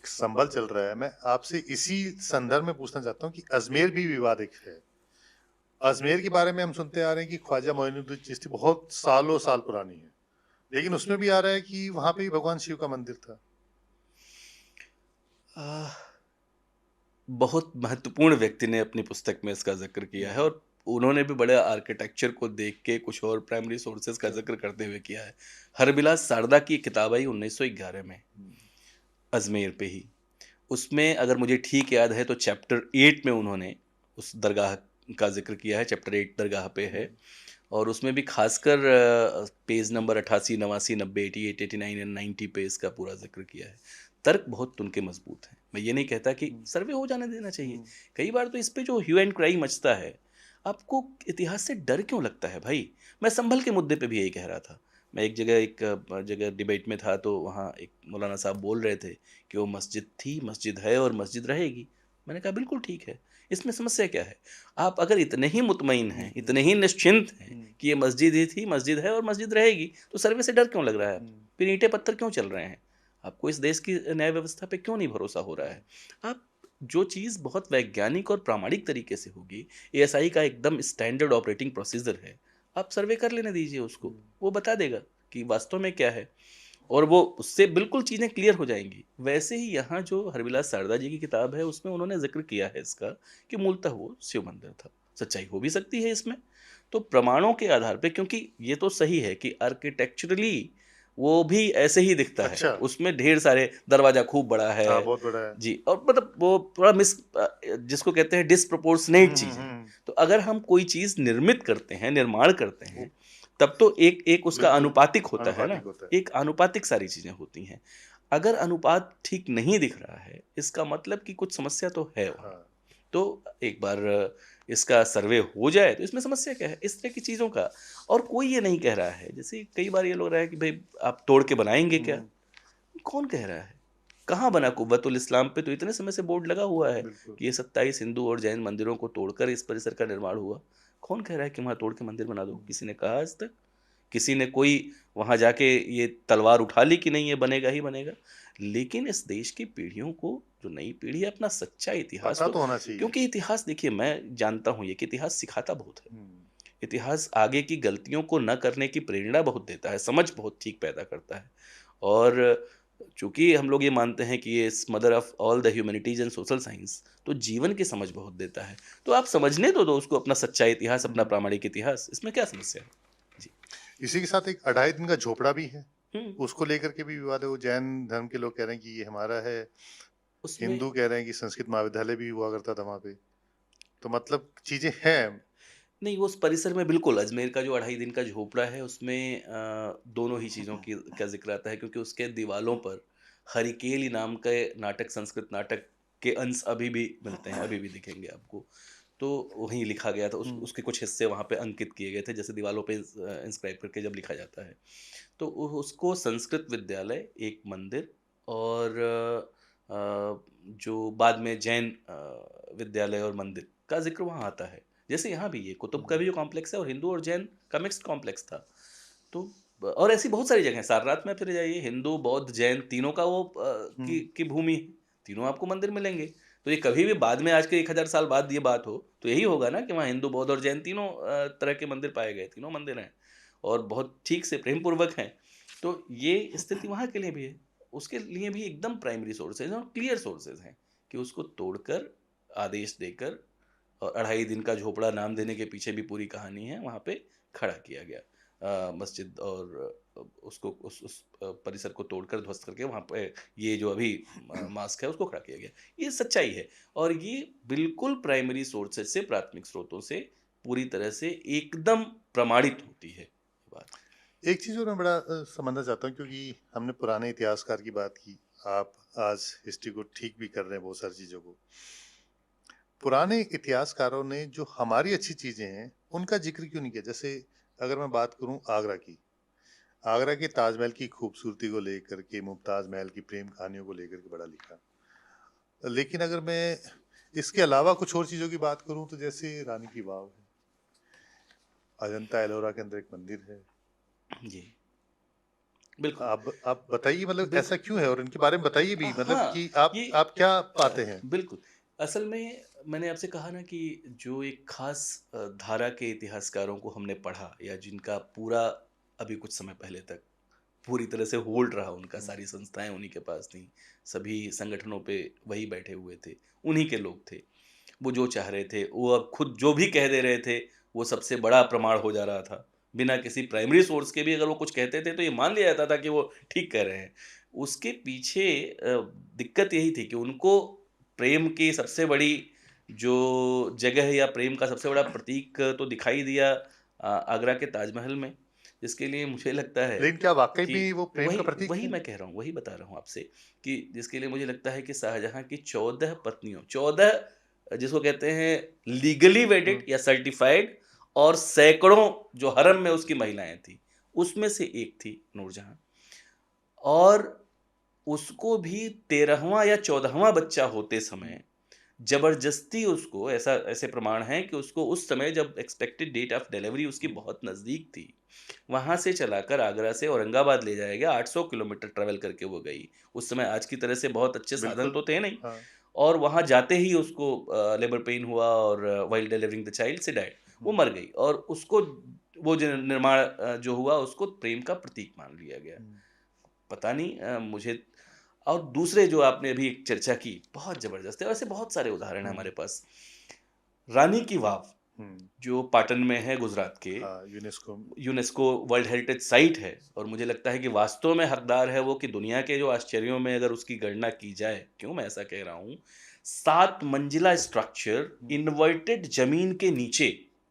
संभल चल रहा है, मैं आपसे इसी संदर्भ में पूछना चाहता हूँ कि अजमेर भी विवाद एक है। अजमेर के बारे में हम सुनते आ रहे हैं कि ख्वाजा मोइनुद्दीन चिश्ती बहुत सालों-साल पुरानी है, लेकिन उसमें भी आ रहा है कि वहाँ पे भी भगवान शिव का मंदिर था। आह, बहुत महत्वपूर्ण व्यक्ति ने अपनी पुस्तक में इसका ज़िक्र किया हुँ, है और उन्होंने भी बड़े आर्किटेक्चर को देख के कुछ और प्राइमरी सोर्सेज़ का अच्छा। ज़िक्र करते हुए किया है। हरबिलास सारदा की एक किताब आई 1911 में, हुँ, अजमेर पे ही। उसमें अगर मुझे ठीक याद है तो चैप्टर 8 में उन्होंने उस दरगाह का ज़िक्र किया है, चैप्टर 8 दरगाह पे हुँ, है। और उसमें भी खासकर पेज नंबर 88, 89, 90, 88, 89 एंड 90 पे इसका पूरा ज़िक्र किया है। तर्क बहुत उनके मज़बूत हैं। मैं ये नहीं कहता कि हुँ, सर्वे हो जाने देना चाहिए। हुँ, कई बार तो इस पे जो ह्यू एंड क्राई मचता है, आपको इतिहास से डर क्यों लगता है भाई? मैं संभल के मुद्दे पे भी यही कह रहा था। मैं एक जगह डिबेट में था तो वहाँ एक मौलाना साहब बोल रहे थे कि वो मस्जिद थी, मस्जिद है और मस्जिद रहेगी। मैंने कहा बिल्कुल ठीक है, इसमें समस्या क्या है? आप अगर इतने ही मुतमईन हुँ, हैं, हुँ, इतने ही निश्चिंत हैं हुँ, कि ये मस्जिद ही थी, मस्जिद है और मस्जिद रहेगी, तो सर्वे से डर क्यों लग रहा है? हुँ, फिर ईंटें पत्थर क्यों चल रहे हैं? आपको इस देश की न्याय व्यवस्था पे क्यों नहीं भरोसा हो रहा है? आप जो चीज़ बहुत वैज्ञानिक और प्रामाणिक तरीके से होगी, एएसआई का एकदम स्टैंडर्ड ऑपरेटिंग प्रोसीजर है, आप सर्वे कर लेने दीजिए उसको, हुँ, वो बता देगा कि वास्तव में क्या है। और वो उससे बिल्कुल चीज़ें क्लियर हो जाएँगी। वैसे ही यहाँ जो हरविलास शारदा जी की किताब है उसमें उन्होंने ज़िक्र किया है इसका कि मूलतः वो शिव मंदिर था। सच्चाई हो भी सकती है इसमें। तो प्रमाणों के आधार पे, क्योंकि ये तो सही है कि आर्किटेक्चरली वो भी ऐसे ही दिखता है। अच्छा। उसमें ढेर सारे दरवाज़ा खूब बड़ा हाँ, है। बहुत बड़ा है। जी, और मतलब वो थोड़ा जिसको कहते हैं डिस्प्रोपोर्शनेट चीज़ है। हुँ। तो अगर हम कोई चीज़ निर्मित करते हैं, निर्माण करते वो हैं, तब तो एक एक उसका बिल्कुल आनुपातिक होता है ना? आनुपातिक होता है। एक आनुपातिक सारी चीज़ें होती हैं। अगर अनुपात ठीक नहीं दिख रहा है, इसका मतलब कि कुछ समस्या तो है वहाँ। हाँ। तो एक बार इसका सर्वे हो जाए तो इसमें समस्या क्या है? इस तरह की चीज़ों का और कोई ये नहीं कह रहा है, जैसे कई बार ये लोग रहा है कि भई आप तोड़ के बनाएँगे क्या? हुँ, कौन कह रहा है? कहाँ बना कुव्वतुल इस्लाम पे तो इतने समय से बोर्ड लगा हुआ है बिल्कुल। कि ये 27 हिंदू और जैन मंदिरों को तोड़कर इस परिसर का निर्माण हुआ। कौन कह रहा है कि वहाँ तोड़ के मंदिर बना दो? हुँ। किसी ने कहा आज तक? किसी ने कोई वहाँ जाके ये तलवार उठा ली कि नहीं ये बनेगा ही बनेगा? लेकिन इस देश की पीढ़ियों को जो नई पीढ़ी है अपना सच्चा इतिहास पता तो तो होना चाहिए। क्योंकि इतिहास देखिए मैं जानता हूँ ये कि इतिहास सिखाता बहुत है। हुँ। इतिहास आगे की गलतियों को न करने की प्रेरणा बहुत देता है, समझ बहुत ठीक पैदा करता है। और चूँकि हम लोग ये मानते हैं कि ये is mother of all the humanities and social science तो जीवन की समझ बहुत देता है। तो आप समझने तो दो उसको अपना सच्चा इतिहास, अपना हुँ। प्रामाणिक इतिहास, इसमें क्या समस्या है? जी। इसी के साथ एक अढ़ाई दिन का झोपड़ा भी है। हुँ, उसको लेकर के भी विवाद है। वो जैन धर्म के लोग कह रहे हैं कि ये हमारा है। उसमें हिंदू कह रहे हैं कि संस्कृत महाविद्यालय भी हुआ करता था वहाँ पे। तो मतलब चीज़ें हैं। नहीं, वो उस परिसर में बिल्कुल अजमेर का जो 2.5 दिन का झोपड़ा है उसमें दोनों ही चीज़ों की का ज़िक्र आता है क्योंकि उसके दीवालों पर हरिकेली नाम के नाटक संस्कृत नाटक के अंश अभी भी मिलते हैं, अभी भी दिखेंगे आपको। तो वहीं लिखा गया था हुँ। उसके कुछ हिस्से वहाँ पे अंकित किए गए थे जैसे दीवालों पे इंस्क्राइब करके जब लिखा जाता है। तो उसको संस्कृत विद्यालय, एक मंदिर और जो बाद में जैन विद्यालय और मंदिर का ज़िक्र वहाँ आता है। जैसे यहाँ भी ये कुतुब का हुँ। भी जो कॉम्प्लेक्स है और हिंदू और जैन का मिक्स्ड कॉम्प्लेक्स था। तो और ऐसी बहुत सारी जगह हैं, सारनाथ में फिर जाइए हिंदू, बौद्ध, जैन तीनों का वो हुँ। की भूमि है, तीनों आपको मंदिर मिलेंगे। तो ये कभी भी बाद में आज के 1000 साल बाद ये बात हो, तो यही होगा ना कि वहाँ हिंदू, बौद्ध और जैन तीनों तरह के मंदिर पाए गए, तीनों मंदिर हैं और बहुत ठीक से प्रेमपूर्वक हैं। तो ये स्थिति वहाँ के लिए भी है, उसके लिए भी एकदम प्राइमरी सोर्सेज़ हैं और क्लियर सोर्सेज़ हैं कि उसको तोड़कर, आदेश देकर और 2.5 दिन का झोपड़ा नाम देने के पीछे भी पूरी कहानी है, वहाँ पे खड़ा किया गया। मस्जिद और उसको उस परिसर को तोड़कर ध्वस्त करके वहाँ पे ये जो अभी मास्क है उसको खड़ा किया गया। ये सच्चाई है और ये बिल्कुल प्राइमरी सोर्सेज़ से प्राथमिक स्रोतों से पूरी तरह से एकदम प्रमाणित होती है ये बात। एक चीज़ और मैं बड़ा समझना चाहता हूँ क्योंकि हमने पुराने इतिहासकार की बात की। आप आज हिस्ट्री को ठीक भी कर रहे हैं बहुत सारी चीज़ों को। पुराने इतिहासकारों ने जो हमारी अच्छी चीज़ें हैं, उनका ज़िक्र क्यों नहीं किया? जैसे अगर मैं बात करूँ आगरा की। आगरा के ताजमहल की खूबसूरती को लेकर के, मुमताज़ महल की प्रेम कहानियों को लेकर के बड़ा लिखा। लेकिन अगर मैं इसके अलावा कुछ और चीज़ों की बात करूँ तो जैसे रानी की वाव है, अजंता एलोरा के अंदर एक मंदिर है। जी, बिल्कुल, आप बताइए मतलब ऐसा बिल्कुल। क्यों है? और इनके बारे में बताइए भी मतलब हाँ, कि ये आप क्या पाते हैं? बिल्कुल। असल में मैंने आपसे कहा ना कि जो एक ख़ास धारा के इतिहासकारों को हमने पढ़ा या जिनका पूरा अभी कुछ समय पहले तक पूरी तरह से होल्ड रहा उनका, हुँ। सारी संस्थाएँ उन्हीं के पास थीं, सभी संगठनों पे वही बैठे हुए थे, उन्हीं के लोग थे। वो जो चाह रहे थे, वो अब खुद जो भी कह दे रहे थे, वो सबसे बड़ा प्रमाण हो जा रहा था। बिना किसी प्राइमरी सोर्स के भी अगर वो कुछ कहते थे, तो ये मान लिया जाता था कि वो ठीक कह रहे हैं। उसके पीछे दिक्कत यही थी कि उनको प्रेम की सबसे बड़ी जो जगह है या प्रेम का सबसे बड़ा प्रतीक तो दिखाई दिया आगरा के ताजमहल में, जिसके लिए मुझे लगता है लेकिन क्या वाक़ई कि में वो प्रेम का वही प्रतीक वही है? मैं कह रहा हूँ, वही बता रहा हूँ आपसे कि जिसके लिए मुझे लगता है कि शाहजहाँ की 14 पत्नियों 14 जिसको कहते हैं लीगली हुँ। वेडेड या सर्टिफाइड और सैकड़ों जो हरम में उसकी महिलाएँ थीं, उसमें से एक थी नूरजहाँ और उसको भी 13वाँ या 14वाँ बच्चा होते समय ज़बरदस्ती उसको ऐसे प्रमाण हैं कि उसको उस समय जब एक्सपेक्टेड डेट ऑफ डिलीवरी उसकी हुँ। बहुत नज़दीक थी, वहाँ से चलाकर आगरा से औरंगाबाद ले जाया गया, 800 किलोमीटर ट्रैवल करके वो गई। उस समय आज की तरह से बहुत अच्छे साधन बिल्कुल। तो थे नहीं हाँ। और वहाँ जाते ही उसको लेबर पेन हुआ और while delivering the child she died वो हुँ। मर गई और उसको वो जो निर्माण जो हुआ उसको प्रेम का प्रतीक मान लिया गया। हुँ। पता नहीं मुझे और दूसरे जो आपने अभी एक चर्चा की, बहुत ज़बरदस्त है, वैसे बहुत सारे उदाहरण हैं हुँ। हमारे पास। रानी की वाव, जो पाटन में है गुजरात के, हाँ, UNESCO. UNESCO world heritage site है, और मुझे लगता है कि वास्तव में हकदार है वो कि दुनिया के जो आश्चर्यों में अगर उसकी गणना की जाए, क्यों मैं ऐसा कह रहा हूँ, 7 मंजिला स्ट्रक्चर इन्वर्टेड ज़मीन के नीचे,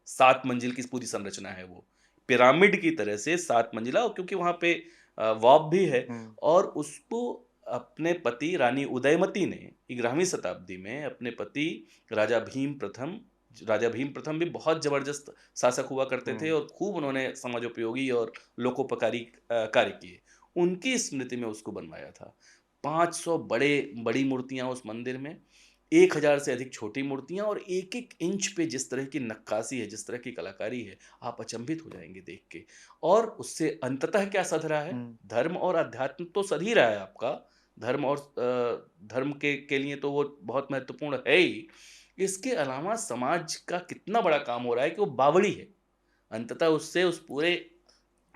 7 मंजिल की पूरी संरचना है वो। पिरामिड की तरह से 7 मंजिला, और क्योंकि वहाँ पे वाप भी है, और उसको अपने पति रानी उदयमती ने 11वीं शताब्दी में अपने पति राजा भीम प्रथम राजा भीम प्रथम भी बहुत ज़बरदस्त शासक हुआ करते थे और खूब उन्होंने समाजोपयोगी और लोकोपकारी कार्य किए। उनकी स्मृति में उसको बनवाया था। 500 बड़ी मूर्तियाँ उस मंदिर में, 1000 से अधिक छोटी मूर्तियाँ, और एक-एक इंच पे जिस तरह की नक्काशी है, जिस तरह की कलाकारी है, आप अचंभित हो जाएँगे देख के। और उससे अंततः क्या सध रहा है? धर्म और अध्यात्म तो सध ही रहा है आपका। धर्म और धर्म के लिए तो वो बहुत महत्वपूर्ण है ही। इसके अलावा समाज का कितना बड़ा काम हो रहा है कि वो बावड़ी है। अंततः उससे उस पूरे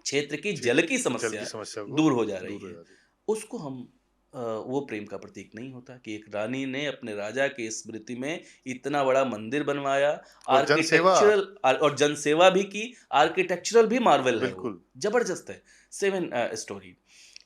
क्षेत्र की जी, जल की जल की समस्या समस्या को दूर हो जा रही दूर हो है। जाती है। उसको हम वो प्रेम का प्रतीक नहीं होता कि एक रानी ने अपने राजा की स्मृति में इतना बड़ा मंदिर बनवाया, और जनसेवा, और जनसेवा भी की, आर्किटेक्चरल भी मार्वेल है वो, बिल्कुल। ज़बरदस्त है। 7 स्टोरी।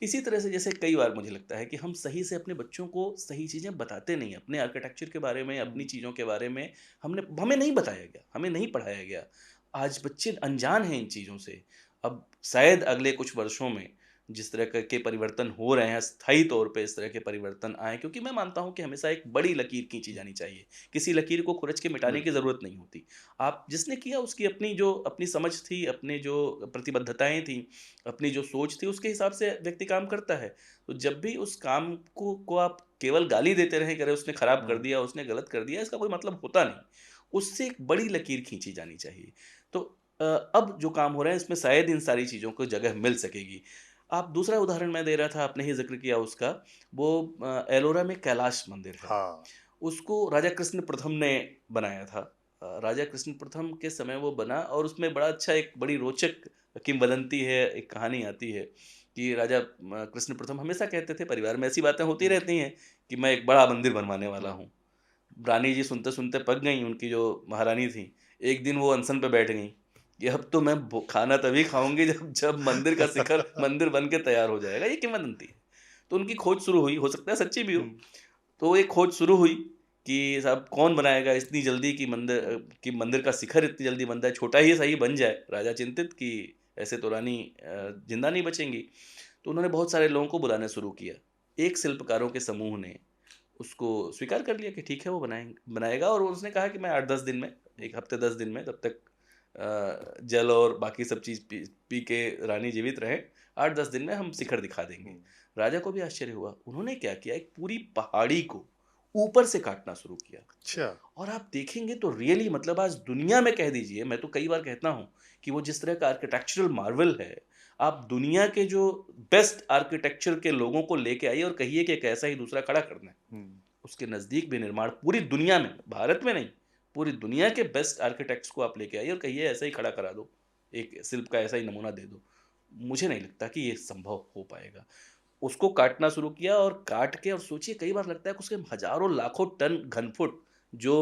इसी तरह से जैसे कई बार मुझे लगता है कि हम सही से अपने बच्चों को सही चीज़ें बताते नहीं हैं। अपने आर्किटेक्चर के बारे में, अपनी चीज़ों के बारे में हमें नहीं बताया गया, हमें नहीं पढ़ाया गया। आज बच्चे अनजान हैं इन चीज़ों से। अब शायद अगले कुछ वर्षों में जिस तरह के परिवर्तन हो रहे हैं, स्थायी तौर पे इस तरह के परिवर्तन आएँ, क्योंकि मैं मानता हूँ कि हमेशा एक बड़ी लकीर खींची जानी चाहिए। किसी लकीर को खुरच के मिटाने की बिल्कुल। ज़रूरत नहीं होती। आप जिसने किया उसकी अपनी समझ थी, अपने जो प्रतिबद्धताएँ थीं, अपनी जो सोच थी, उसके हिसाब से व्यक्ति काम करता है। तो जब भी उस काम को आप केवल गाली देते रहें कि अरे उसने खराब कर दिया, उसने गलत कर दिया, इसका कोई मतलब होता नहीं। उससे एक बड़ी लकीर खींची जानी चाहिए। तो अब जो काम हो रहा है इसमें शायद इन सारी चीज़ों को जगह मिल सकेगी। आप दूसरा उदाहरण मैं दे रहा था, आपने ही ज़िक्र किया उसका, वो एलोरा में कैलाश मंदिर है। हाँ, उसको राजा कृष्ण प्रथम ने बनाया था। राजा कृष्ण प्रथम के समय वो बना, और उसमें बड़ा अच्छा एक बड़ी रोचक किंवदंती है, एक कहानी आती है कि राजा कृष्ण प्रथम हमेशा कहते थे, परिवार में ऐसी बातें होती रहती हैं कि मैं एक बड़ा मंदिर बनवाने वाला हूँ। रानी जी सुनते-सुनते पक गईं, उनकी जो महारानी थीं। एक दिन वो अनशन पे बैठ गईं कि अब तो मैं भो खाना तभी खाऊँगी जब जब मंदिर का शिखर मंदिर बन के तैयार हो जाएगा, ये किंवदंती है। तो उनकी खोज शुरू हुई, हो सकता है सच्ची भी हो। तो एक खोज शुरू हुई कि साहब कौन बनाएगा इतनी जल्दी कि मंदिर का शिखर इतनी जल्दी बन जाए, छोटा ही सही बन जाए। राजा चिंतित कि ऐसे तो रानी ज़िंदा नहीं बचेंगी। तो उन्होंने बहुत सारे लोगों को बुलाना शुरू किया। एक शिल्पकारों के समूह ने उसको स्वीकार कर लिया कि ठीक है वो बनाएगा, और उसने कहा कि मैं 8-10 दिन में, 1 हफ्ते 10 दिन में, तब तक जल और बाकी सब चीज़ पी पी के रानी जीवित रहें, 8-10 दिन में हम शिखर दिखा देंगे। राजा को भी आश्चर्य हुआ। उन्होंने क्या किया, एक पूरी पहाड़ी को ऊपर से काटना शुरू किया। अच्छा। और आप देखेंगे तो रियली, मतलब आज दुनिया में कह दीजिए, मैं तो कई बार कहता हूँ कि वो जिस तरह का आर्किटेक्चरल मार्वल है, आप दुनिया के जो बेस्ट आर्किटेक्चर के लोगों को लेके आइए और कहिए कि एक ऐसा ही दूसरा खड़ा करना है। उसके नज़दीक भी निर्माण पूरी दुनिया में, भारत में नहीं, पूरी दुनिया के बेस्ट आर्किटेक्ट्स को आप लेके आइए और कहिए ऐसा ही खड़ा करा दो, एक शिल्प का ऐसा ही नमूना दे दो। मुझे नहीं लगता कि ये संभव हो पाएगा। उसको काटना शुरू किया, और काट के, और सोचिए कई बार लगता है कि उसके हज़ारों लाखों टन घनफुट जो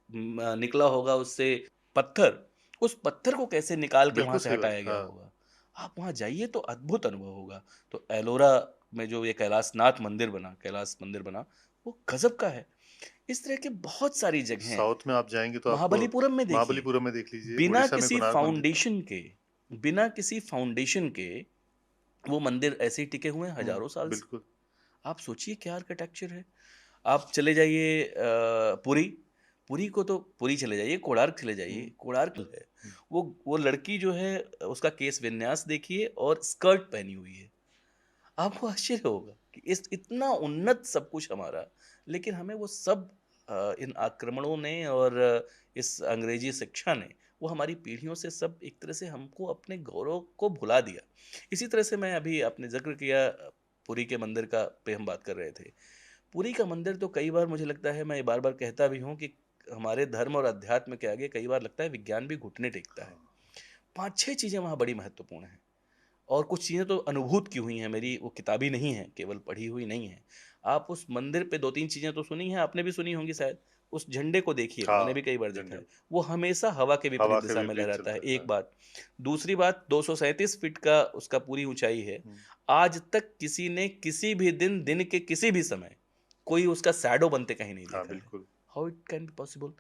निकला होगा उससे पत्थर, उस पत्थर को कैसे निकाल के वहाँ बिल्कुल से सही बात। हटाया गया हाँ। होगा। आप वहाँ जाइए तो अद्भुत अनुभव होगा। तो एलोरा में जो ये कैलाश मंदिर बना, वो गज़ब का है। इस तरह की बहुत सारी जगहें, साउथ में आप जाएँगे तो आपको महाबलीपुरम में देखिए, महाबलीपुरम में देख लीजिए, बिना उड़ीसा में किसी कोणार्क मंदिर। फाउंडेशन के बिना किसी फाउंडेशन के वो मंदिर ऐसे ही टिके हुए हैं हज़ारों साल से। बिल्कुल। आप सोचिए क्या आर्किटेक्चर है। आप चले जाइए पुरी, पुरी चले जाइए, कोणार्क चले जाइए, कोणार्क है। वो लड़की जो है, उसका केश विन्यास देखिए और स्कर्ट पहनी हुई है। आपको आश्चर्य होगा कि इस इतना उन्नत सब कुछ हमारा, लेकिन हमें वो सब इन आक्रमणों ने और इस अंग्रेजी शिक्षा ने, वो हमारी पीढ़ियों से सब एक तरह से हमको अपने गौरव को भुला दिया। इसी तरह से मैं अभी आपने ज़िक्र किया पुरी के मंदिर का पे हम बात कर रहे थे। पुरी का मंदिर तो कई बार मुझे लगता है, मैं बार-बार कहता भी हूँ कि हमारे धर्म और अध्यात्म के आगे कई बार लगता है विज्ञान भी घुटने टेकता है। 5-6 चीज़ें वहाँ बड़ी महत्वपूर्ण हैं। और कुछ चीज़ें तो अनुभूत की हुई हैं मेरी, वो किताबी नहीं हैं, केवल पढ़ी हुई नहीं हैं। आप उस मंदिर पे 2-3 चीज़ें तो सुनी हैं, आपने भी सुनी होंगी शायद। उस झंडे को देखिए, मैंने भी हाँ, कई बार देखा झंडे है, वो हमेशा हवा के हवा विपरीत के दिशा में विपरीत लहराता है, चलता है। एक हाँ। बात। दूसरी बात 237 फीट का उसका पूरी ऊँचाई है। हुँ, आज तक किसी ने किसी भी दिन, दिन के किसी भी समय कोई उसका शैडो बनते कहीं नहीं हाँ, देखा है। बिल्कुल। How it can be possible?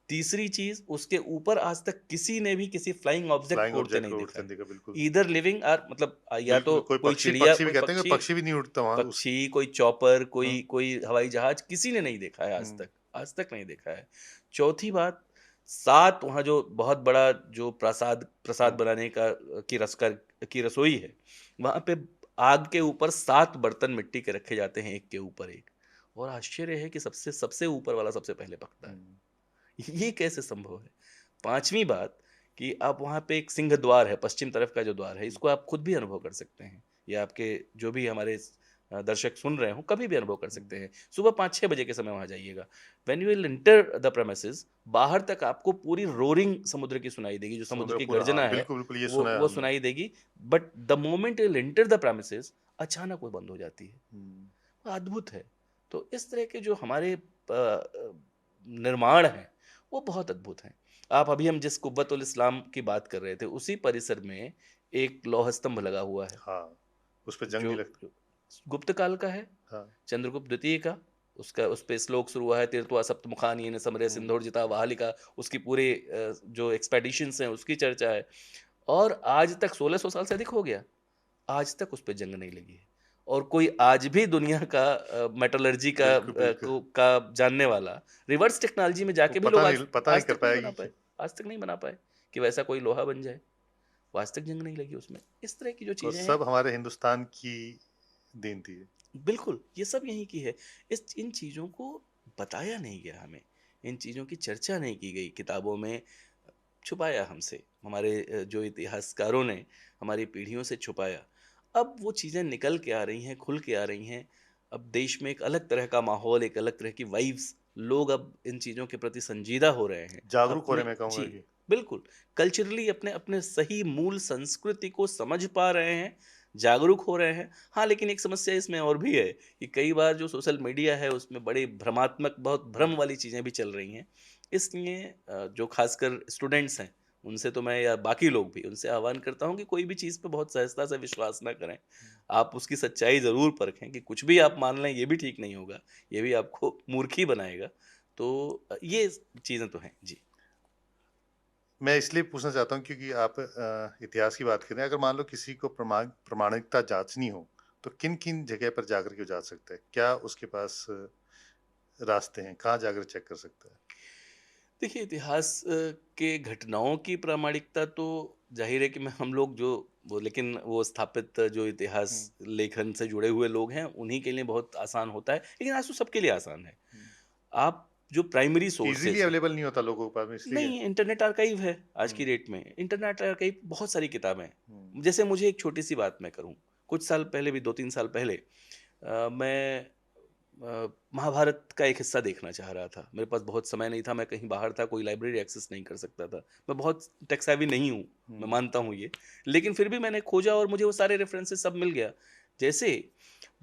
तीसरी चीज़, उसके ऊपर आज तक किसी ने भी किसी फ्लाइंग ऑब्जेक्ट फ्लाइंग को उड़ते ऑब्जेक्ट नहीं को देखा उड़ते है। नहीं देखा, बिल्कुल। ईदर लिविंग और मतलब या तो बिल्कुल, कोई कोई पक्षी चिड़िया, पक्षी भी कोई कहते हैं कि पक्षी पक्षी भी नहीं उड़ता वहाँ उस पक्षी, कोई चॉपर, हुँ, कोई हवाई जहाज, किसी ने नहीं देखा है हुँ, आज तक नहीं देखा है। चौथी बात, 7 वहाँ जो बहुत बड़ा जो प्रसाद प्रसाद हुँ, बनाने का की रसोई है, वहाँ पे आग के ऊपर 7 बर्तन मिट्टी के रखे जाते हैं एक के ऊपर एक, और आश्चर्य है कि सबसे सबसे ऊपर वाला सबसे पहले पकता है। हुँ, ये कैसे संभव है? 5वीं बात कि आप वहाँ पे एक सिंह द्वार है, पश्चिम तरफ का जो द्वार है, हुँ, इसको आप खुद भी अनुभव कर सकते हैं, या आपके जो भी हमारे दर्शक सुन रहे हों, कभी भी अनुभव कर हुँ। सकते हैं। सुबह 5-6 बजे के समय वहाँ जाइएगा। When you will enter the premises, बाहर तक आपको पूरी रोरिंग समुद्र की सुनाई देगी, जो समुद्र समुद्र की पूरा हाँ, गर्जना है, बिल्कुल, बिल्कुल ये वो सुना है वो हमने। सुनाई देगी। But the moment you will enter the premises, अचानक वो बंद हो जाती है। हुँ, अद्भुत है। तो इस तरह के जो हमारे निर्माण हैं, वो बहुत अद्भुत हैं। आप अभी हम जिस कुब्बतुल इस्लाम की बात कर रहे थे, उसी परिसर में एक लौह स्तंभ लगा हुआ है, हाँ, उसपे जंग जो नहीं लगता। जो गुप्त काल का है, हाँ, चंद्रगुप्त द्वितीय का। उसका उसपे श्लोक शुरू हुआ है, तीर्त्वा सप्तमुखानि समरे हुँ, सिंधुर्जिता वहालिका। उसकी पूरे जो एक्सपेडिशंस हैं, उसकी चर्चा है। और आज तक 1600 साल से अधिक हो गया। आज तक उस पे जंग नहीं लगी है। और कोई आज भी दुनिया का मेटलर्जी बिल्कुल, बिल्कुल। का जानने वाला रिवर्स टेक्नोलॉजी में वो जाके भी लोग पता नहीं आज कर तक नहीं बना पाएगी पाए। कि आज तक नहीं बना पाए कि वैसा कोई लोहा बन जाए। वो आज तक जंग नहीं लगी उसमें। इस तरह की जो और चीज़ें हैं, सब हमारे हिंदुस्तान की देन थी ये। बिल्कुल, ये सब यहीं की है। इन चीज़ों को बताया नहीं गया हमें। इन चीज़ों की चर्चा नहीं की गई किताबों में, छुपाया हमसे। हमारे जो इतिहासकारों ने हमारी पीढ़ियों से छुपाया। अब वो चीज़ें निकल के आ रही हैं, खुल के आ रही हैं। अब देश में एक अलग तरह का माहौल, एक अलग तरह की वाइब्स, लोग अब इन चीज़ों के प्रति संजीदा हो रहे हैं। जागरूक हो रहे अपने मैं कहूँगा जी, कि बिल्कुल। कल्चरली अपने अपने सही मूल संस्कृति को समझ पा रहे हैं, जागरूक हो रहे हैं। हाँ, लेकिन एक समस्या इसमें और भी है कि कई बार जो सोशल मीडिया है, उसमें बड़ी भ्रमात्मक, बहुत भ्रम हुँ, वाली चीज़ें भी चल रही हैं। इसलिए जो खासकर स्टूडेंट्स हैं, उनसे तो मैं, या बाकी लोग भी, उनसे आह्वान करता हूँ कि कोई भी चीज़ पे बहुत सहजता से विश्वास ना करें। आप उसकी सच्चाई ज़रूर परखें, कि कुछ भी आप मान लें ये भी ठीक नहीं होगा, ये भी आपको मूर्ख ही बनाएगा। तो ये चीज़ें तो हैं। जी। मैं इसलिए पूछना चाहता हूँ क्योंकि आप इतिहास की बात कर रहे हैं। अगर मान लो किसी को प्रामाणिकता जाँचनी हो, तो किन-किन जगह पर जाकर के जाँच सकता है? क्या उसके पास रास्ते हैं? कहाँ जाकर चेक कर सकता है? देखिए, इतिहास के घटनाओं की प्रामाणिकता तो ज़ाहिर है कि मैं हम लोग जो वो, लेकिन वो स्थापित जो इतिहास हुँ, लेखन से जुड़े हुए लोग हैं, उन्हीं के लिए बहुत आसान होता है, लेकिन आज तो सबके लिए आसान है। हुँ। आप जो प्राइमरी ईज़िली सोर्सेज़ हैं, अवेलेबल नहीं होता लोगों के पास इसलिए। नहीं, इंटरनेट आर्काइव है आज की हुँ, डेट में। इंटरनेट आर्काइव बहुत सारी किताबें हुँ, हैं। जैसे मुझे एक छोटी-सी बात मैं करूँ, कुछ साल पहले भी 2-3 साल पहले मैं महाभारत का एक हिस्सा देखना चाह रहा था। मेरे पास बहुत समय नहीं था, मैं कहीं बाहर था, कोई लाइब्रेरी एक्सेस नहीं कर सकता था। मैं बहुत टेक सेवी नहीं हूँ, मैं हुँ, मानता हूँ ये। लेकिन फिर भी मैंने खोजा और मुझे वो सारे रेफ़रेंसेस सब मिल गया। जैसे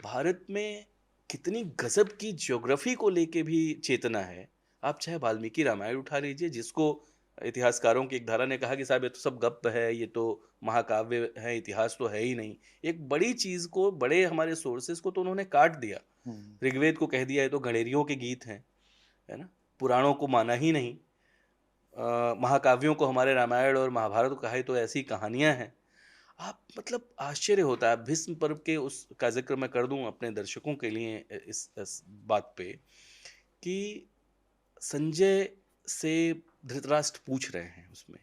भारत में कितनी गज़ब की ज्योग्राफ़ी को लेके भी चेतना है। आप चाहे वाल्मीकि रामायण उठा लीजिए, जिसको इतिहासकारों की एक धारा ने कहा कि साहब ये तो सब गप्प है, ये तो महाकाव्य है, इतिहास तो है ही नहीं। एक बड़ी चीज़ को, बड़े हमारे सोर्सेज़ को तो उन्होंने काट दिया। हुँ, ऋग्वेद को कह दिया ये तो गणेरियों के गीत हैं, है ना? पुराणों को माना ही नहीं। महाकाव्यों को, हमारे रामायण और महाभारत को कहा है तो ऐसी कहानियाँ हैं। आप मतलब आश्चर्य होता है। भीष्म पर्व के उसका ज़िक्र मैं कर दूँ अपने दर्शकों के लिए, इस बात पे कि संजय से धृतराष्ट्र पूछ रहे हैं उसमें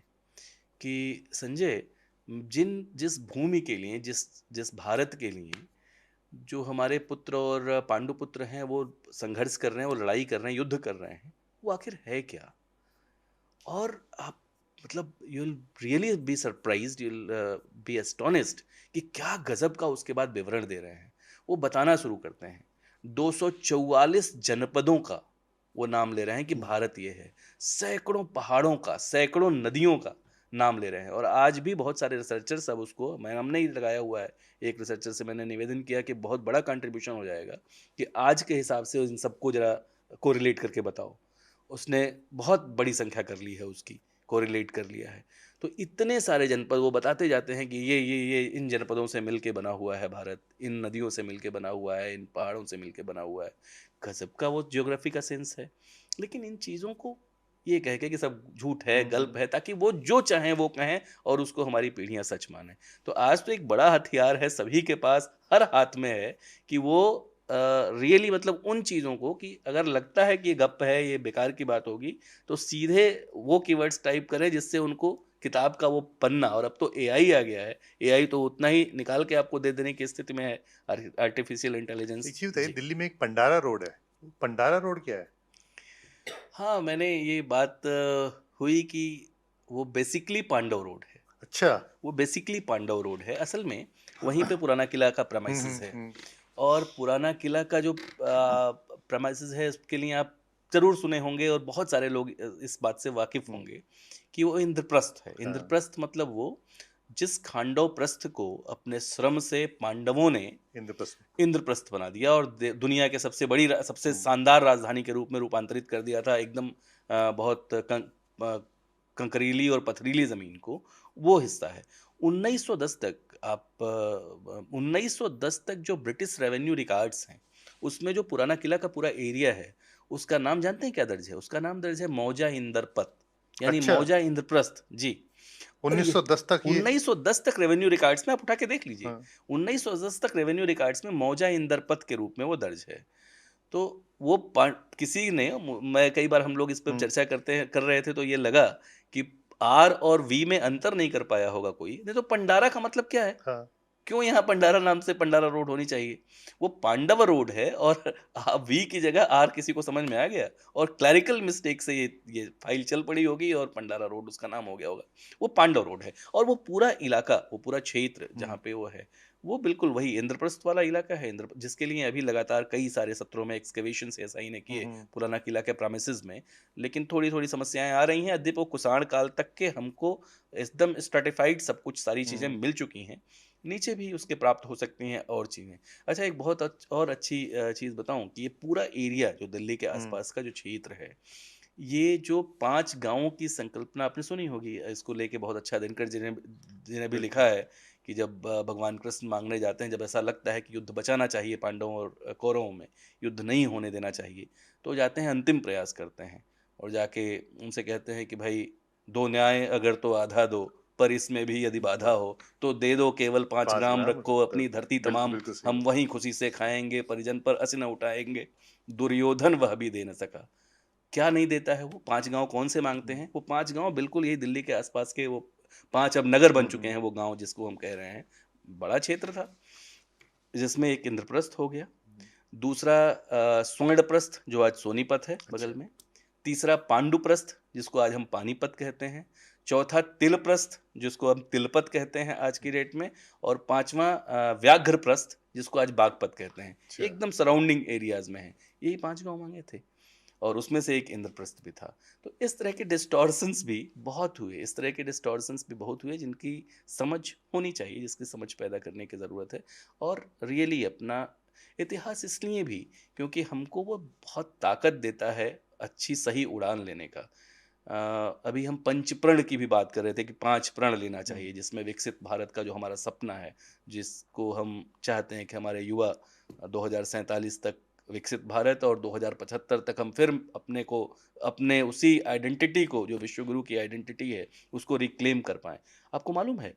कि संजय, जिस भूमि के लिए, जिस जिस भारत के लिए जो हमारे पुत्र और पांडुपुत्र हैं वो संघर्ष कर रहे हैं, वो लड़ाई कर रहे हैं, युद्ध कर रहे हैं, वो आखिर है क्या? और आप मतलब you will really be surprised, you will B astonished कि क्या गजब का उसके बाद विवरण दे रहे हैं। वो बताना शुरू करते हैं। 244 जनपदों का वो नाम ले रहे हैं कि हुँ, भारत ये है। सैकड़ों पहाड़ों का, सैकड़ों नदियों का नाम ले रहे हैं, और आज भी बहुत सारे रिसर्चर्स, अब उसको मैं हमने ही लगाया हुआ है। एक रिसर्चर से मैंने निवेदन किया कि बहुत बड़ा कंट्रीब्यूशन हो जाएगा कि आज के हिसाब से इन सबको ज़रा कोरिलेट करके बताओ। उसने बहुत बड़ी संख्या कर ली है उसकी, कोरिलेट कर लिया है। तो इतने सारे जनपद वो बताते जाते हैं कि ये इन जनपदों से मिल के बना हुआ है भारत, इन नदियों से मिल के बना हुआ है, इन पहाड़ों से मिल के बना हुआ है। गज़ब का वो ज्योग्राफ़ी का सेंस है। लेकिन इन चीज़ों को ये कह के कि सब झूठ है, हुँ, गल्प हुँ। है, ताकि वो जो चाहें वो कहें और उसको हमारी पीढ़ियाँ सच मानें। तो आज तो एक बड़ा हथियार है सभी के पास, हर हाथ में है कि वो रियली मतलब उन चीज़ों को कि अगर लगता है कि ये गप है, ये बेकार की बात होगी, तो सीधे वो कीवर्ड्स टाइप करें जिससे उनको किताब का वो पन्ना, और अब तो एआई आ गया है, एआई तो उतना ही निकाल के आपको दे देने की स्थिति में है, आर्टिफिशियल एक इंटेलिजेंस। चीज़ बताइए, जी। दिल्ली में एक पंडारा रोड है। पंडारा रोड क्या है? हाँ, मैंने ये बात हुई कि वो बेसिकली पांडव रोड है। अच्छा। वो बेसिकली पांडव रोड है। असल में वहीं पे पुराना किला का हुँ, हुँ, प्रेमाइसेस है, हुँ। और पुराना किला का जो प्रेमाइसेस है उसके लिए आप ज़रूर सुने होंगे और बहुत सारे लोग इस बात से वाकिफ़ हुँ, होंगे कि वो इंद्रप्रस्थ है। हाँ, इंद्रप्रस्थ मतलब वो जिस खांडव प्रस्थ को अपने श्रम से पांडवों ने इंद्रप्रस्थ में। इंद्रप्रस्थ बना दिया और दुनिया के सबसे हुँ, शानदार राजधानी के रूप में रूपांतरित कर दिया था, एकदम बहुत कंकरीली और पथरीली ज़मीन को, वो हिस्सा है। 1910 तक 1910 तक जो ब्रिटिश रेवेन्यू रिकॉर्ड्स हैं, उसमें जो पुराना किला का पूरा एरिया है, उसका नाम जानते हैं क्या दर्ज है? उसका नाम दर्ज है मौजा इंदरपत, यानी अच्छा, मौजा इंद्रप्रस्थ। जी। और ये 1910 तक ये। 1910 तक रेवेन्यू रिकॉर्ड्स में आप उठा के देख लीजिए। हाँ, 1910 तक रेवेन्यू रिकॉर्ड्स में मौजा इंदरपत के रूप में वो दर्ज है। तो वो किसी ने मैं कई बार हम लोग इस पे हुँ, चर्चा कर रहे थे तो ये लगा कि आर और वी में अंतर नहीं कर पाया होगा कोई, नहीं तो पंडारा का मतलब क्या है? हाँ, क्यों यहाँ पंडारा नाम से पंडारा रोड होनी चाहिए? वो पांडव रोड है और वी की जगह आर किसी को समझ में आ गया और क्लरिकल मिस्टेक से ये फाइल चल पड़ी होगी और पंडारा रोड उसका नाम हो गया होगा। वो पांडव रोड है और वो पूरा इलाका, वो पूरा क्षेत्र जहाँ हुँ, पे वो है, वो बिल्कुल वही इंद्रप्रस्थ वाला इलाका है। जिसके लिए अभी लगातार कई सारे सत्रों में एक्सकवेशंस एसआई ने हुँ, किए हुँ, पुराना किला के प्रेमिसेस में। लेकिन थोड़ी-थोड़ी समस्याएँ आ रही हैं। अद्यप वो कुषाण काल तक के हमको एकदम स्ट्रैटिफाइड सब कुछ सारी चीज़ें हुँ, मिल चुकी हैं। नीचे भी उसके प्राप्त हो सकती हैं और चीज़ें। अच्छा, एक बहुत और अच्छी चीज़ बताऊँ कि ये पूरा एरिया जो दिल्ली के हुँ, आस-पास का जो क्षेत्र है, ये जो 5 गाँवों की संकल्पना आपने सुनी होगी, इसको लेके बहुत अच्छा दिनकर जी ने भी लिखा बिल्कुल। है कि जब भगवान कृष्ण माँगने जाते हैं, जब ऐसा लगता है कि युद्ध बचाना चाहिए पांडवों और कौरवों में, युद्ध नहीं होने देना चाहिए, तो जाते हैं अंतिम प्रयास करते हैं और जाके उनसे कहते हैं कि भाई, दो न्याय अगर तो आधा दो, पर इसमें भी यदि बाधा हो, तो दे दो केवल 5 5 ग्राम ग्राम रखो अपनी धरती। धरती बिल्कुल, तमाम, बिल्कुल सही हम बात। वहीं खुशी से खाएँगे, परिजन पर अस न उठाएँगे, दुर्योधन वह भी दे न सका। क्या नहीं देता है वो? 5 गाँव कौन से माँगते हुँ, हैं? वो 5 गाँव बिल्कुल यही दिल्ली के आस-पास के वो 5 अब नगर बन हुँ, चुके हुँ, हैं वो गाँव जिसको हम कह रहे हैं। बड़ा क्षेत्र था, जिसमें एक इंद्रप्रस्थ हो गया, हुँ, दूसरा स्वर्णप्रस्थ जो आज सोनीपत है बगल अच्छा, में, तीसरा पांडुप्रस्थ जिसको आज हम पानीपत कहते हैं, चौथा तिलप्रस्थ जिसको हम तिलपत कहते हैं आज की डेट में, और पाँचवाँ व्याघ्रप्रस्थ जिसको आज बागपत कहते हैं। अच्छा। एकदम सराउंडिंग एरियाज़ में है। यही 5 गाँव माँगे थे। और उसमें से एक इंद्रप्रस्थ भी था। तो इस तरह के डिस्टॉर्शंस भी बहुत हुए, इस तरह के डिस्टॉर्शंस भी बहुत हुए जिनकी समझ होनी चाहिए, जिसकी समझ पैदा करने की ज़रूरत है। और रियली अपना इतिहास इसलिए भी क्योंकि हमको वो बहुत ताकत देता है अच्छी सही उड़ान लेने का। अभी हम पंचप्रण की भी बात कर रहे थे कि 5 प्रण लेना हुँ, चाहिए जिसमें विकसित भारत का जो हमारा सपना है, जिसको हम चाहते हैं कि हमारे युवा 2047 तक विकसित भारत और 2075 तक हम फिर अपने उसी आइडेंटिटी को जो विश्वगुरु की आइडेंटिटी है, उसको रिक्लेम कर पाएँ। आपको मालूम है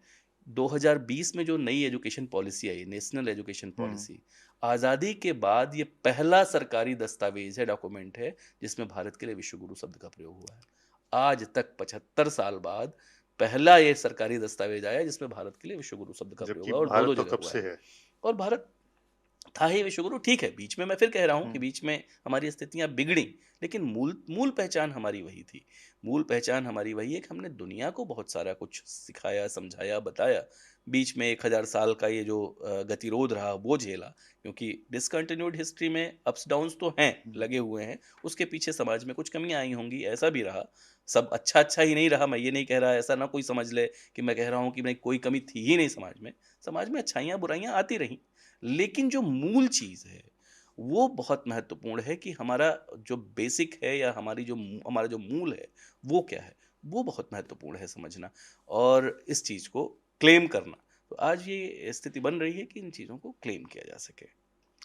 2020 में जो नई एजुकेशन पॉलिसी आई, नेशनल एजुकेशन हुँ, पॉलिसी, आज़ादी के बाद ये पहला सरकारी दस्तावेज़ है, डॉक्यूमेंट है, जिसमें भारत के लिए विश्वगुरु शब्द का प्रयोग हुआ है। आज तक 75 साल बाद पहला ये सरकारी दस्तावेज़ आया जिसमें भारत के लिए विश्वगुरु शब्द का प्रयोग जबकि हुआ और भारत 2-2 तो जगह कब हुआ से है। है। और भारत था ही विश्वगुरु, ठीक है, बीच में मैं फिर कह रहा हूँ कि हुँ, बीच में हमारी स्थितियाँ बिगड़ी, लेकिन मूल मूल पहचान हमारी वही थी। मूल पहचान हमारी वही है कि हमने दुनिया को बहुत सारा कुछ सिखाया, समझाया, बताया। बीच में 1000 साल का ये जो गतिरोध रहा, वो झेला, क्योंकि डिसकंटिन्यूड हिस्ट्री में अप्स डाउन्स तो हैं, हुँ, लगे हुए हैं। उसके पीछे समाज में कुछ कमियाँ आई होंगी, ऐसा भी रहा। सब अच्छा-अच्छा ही नहीं रहा, मैं ये नहीं कह रहा, ऐसा ना कोई समझ ले कि मैं कह रहा हूँ कि नहीं, कोई कमी थी ही नहीं समाज में। समाज में अच्छाइयाँ, बुराइयाँ आती रहीं। लेकिन जो मूल चीज़ है, वो बहुत महत्वपूर्ण है कि हमारा जो बेसिक है या हमारा जो मूल है, वो क्या है? वो बहुत महत्वपूर्ण है समझना और इस चीज़ को क्लेम करना। तो आज ये स्थिति बन रही है कि इन चीज़ों को क्लेम किया जा सके।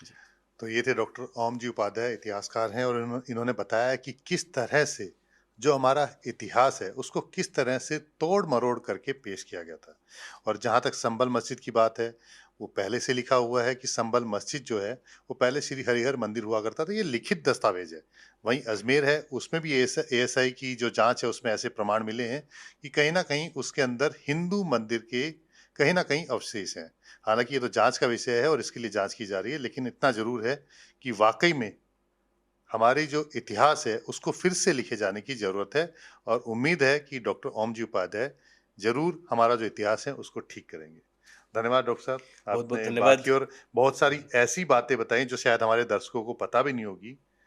जी। तो ये थे डॉक्टर ओम जी उपाध्याय, इतिहासकार हैं और इन्होंने बताया कि किस तरह से जो हमारा इतिहास है उसको किस तरह से तोड़ मरोड़ करके पेश किया गया था। और जहाँ तक संभल मस्जिद की बात है, वो पहले से लिखा हुआ है कि संभल मस्जिद जो है वो पहले श्री हरिहर मंदिर हुआ करता था। ये लिखित दस्तावेज है। वहीं अजमेर है, उसमें भी एएसआई की जो जांच है उसमें ऐसे प्रमाण मिले हैं कि कहीं ना कहीं उसके अंदर हिंदू मंदिर के कहीं ना कहीं अवशेष हैं। हालांकि ये तो जांच का विषय है और इसके लिए जांच की जा रही है, लेकिन इतना जरूर है कि वाकई में हमारी जो इतिहास है उसको फिर से लिखे जाने की जरूरत है। और उम्मीद है कि डॉक्टर ओम जी उपाध्याय जरूर हमारा जो इतिहास है उसको ठीक करेंगे। धन्यवाद डॉक्टर साहब, बहुत-बहुत आपने बात धन्यवाद। की और बहुत सारी ऐसी बातें बताई जो शायद हमारे दर्शकों को पता भी नहीं होगी।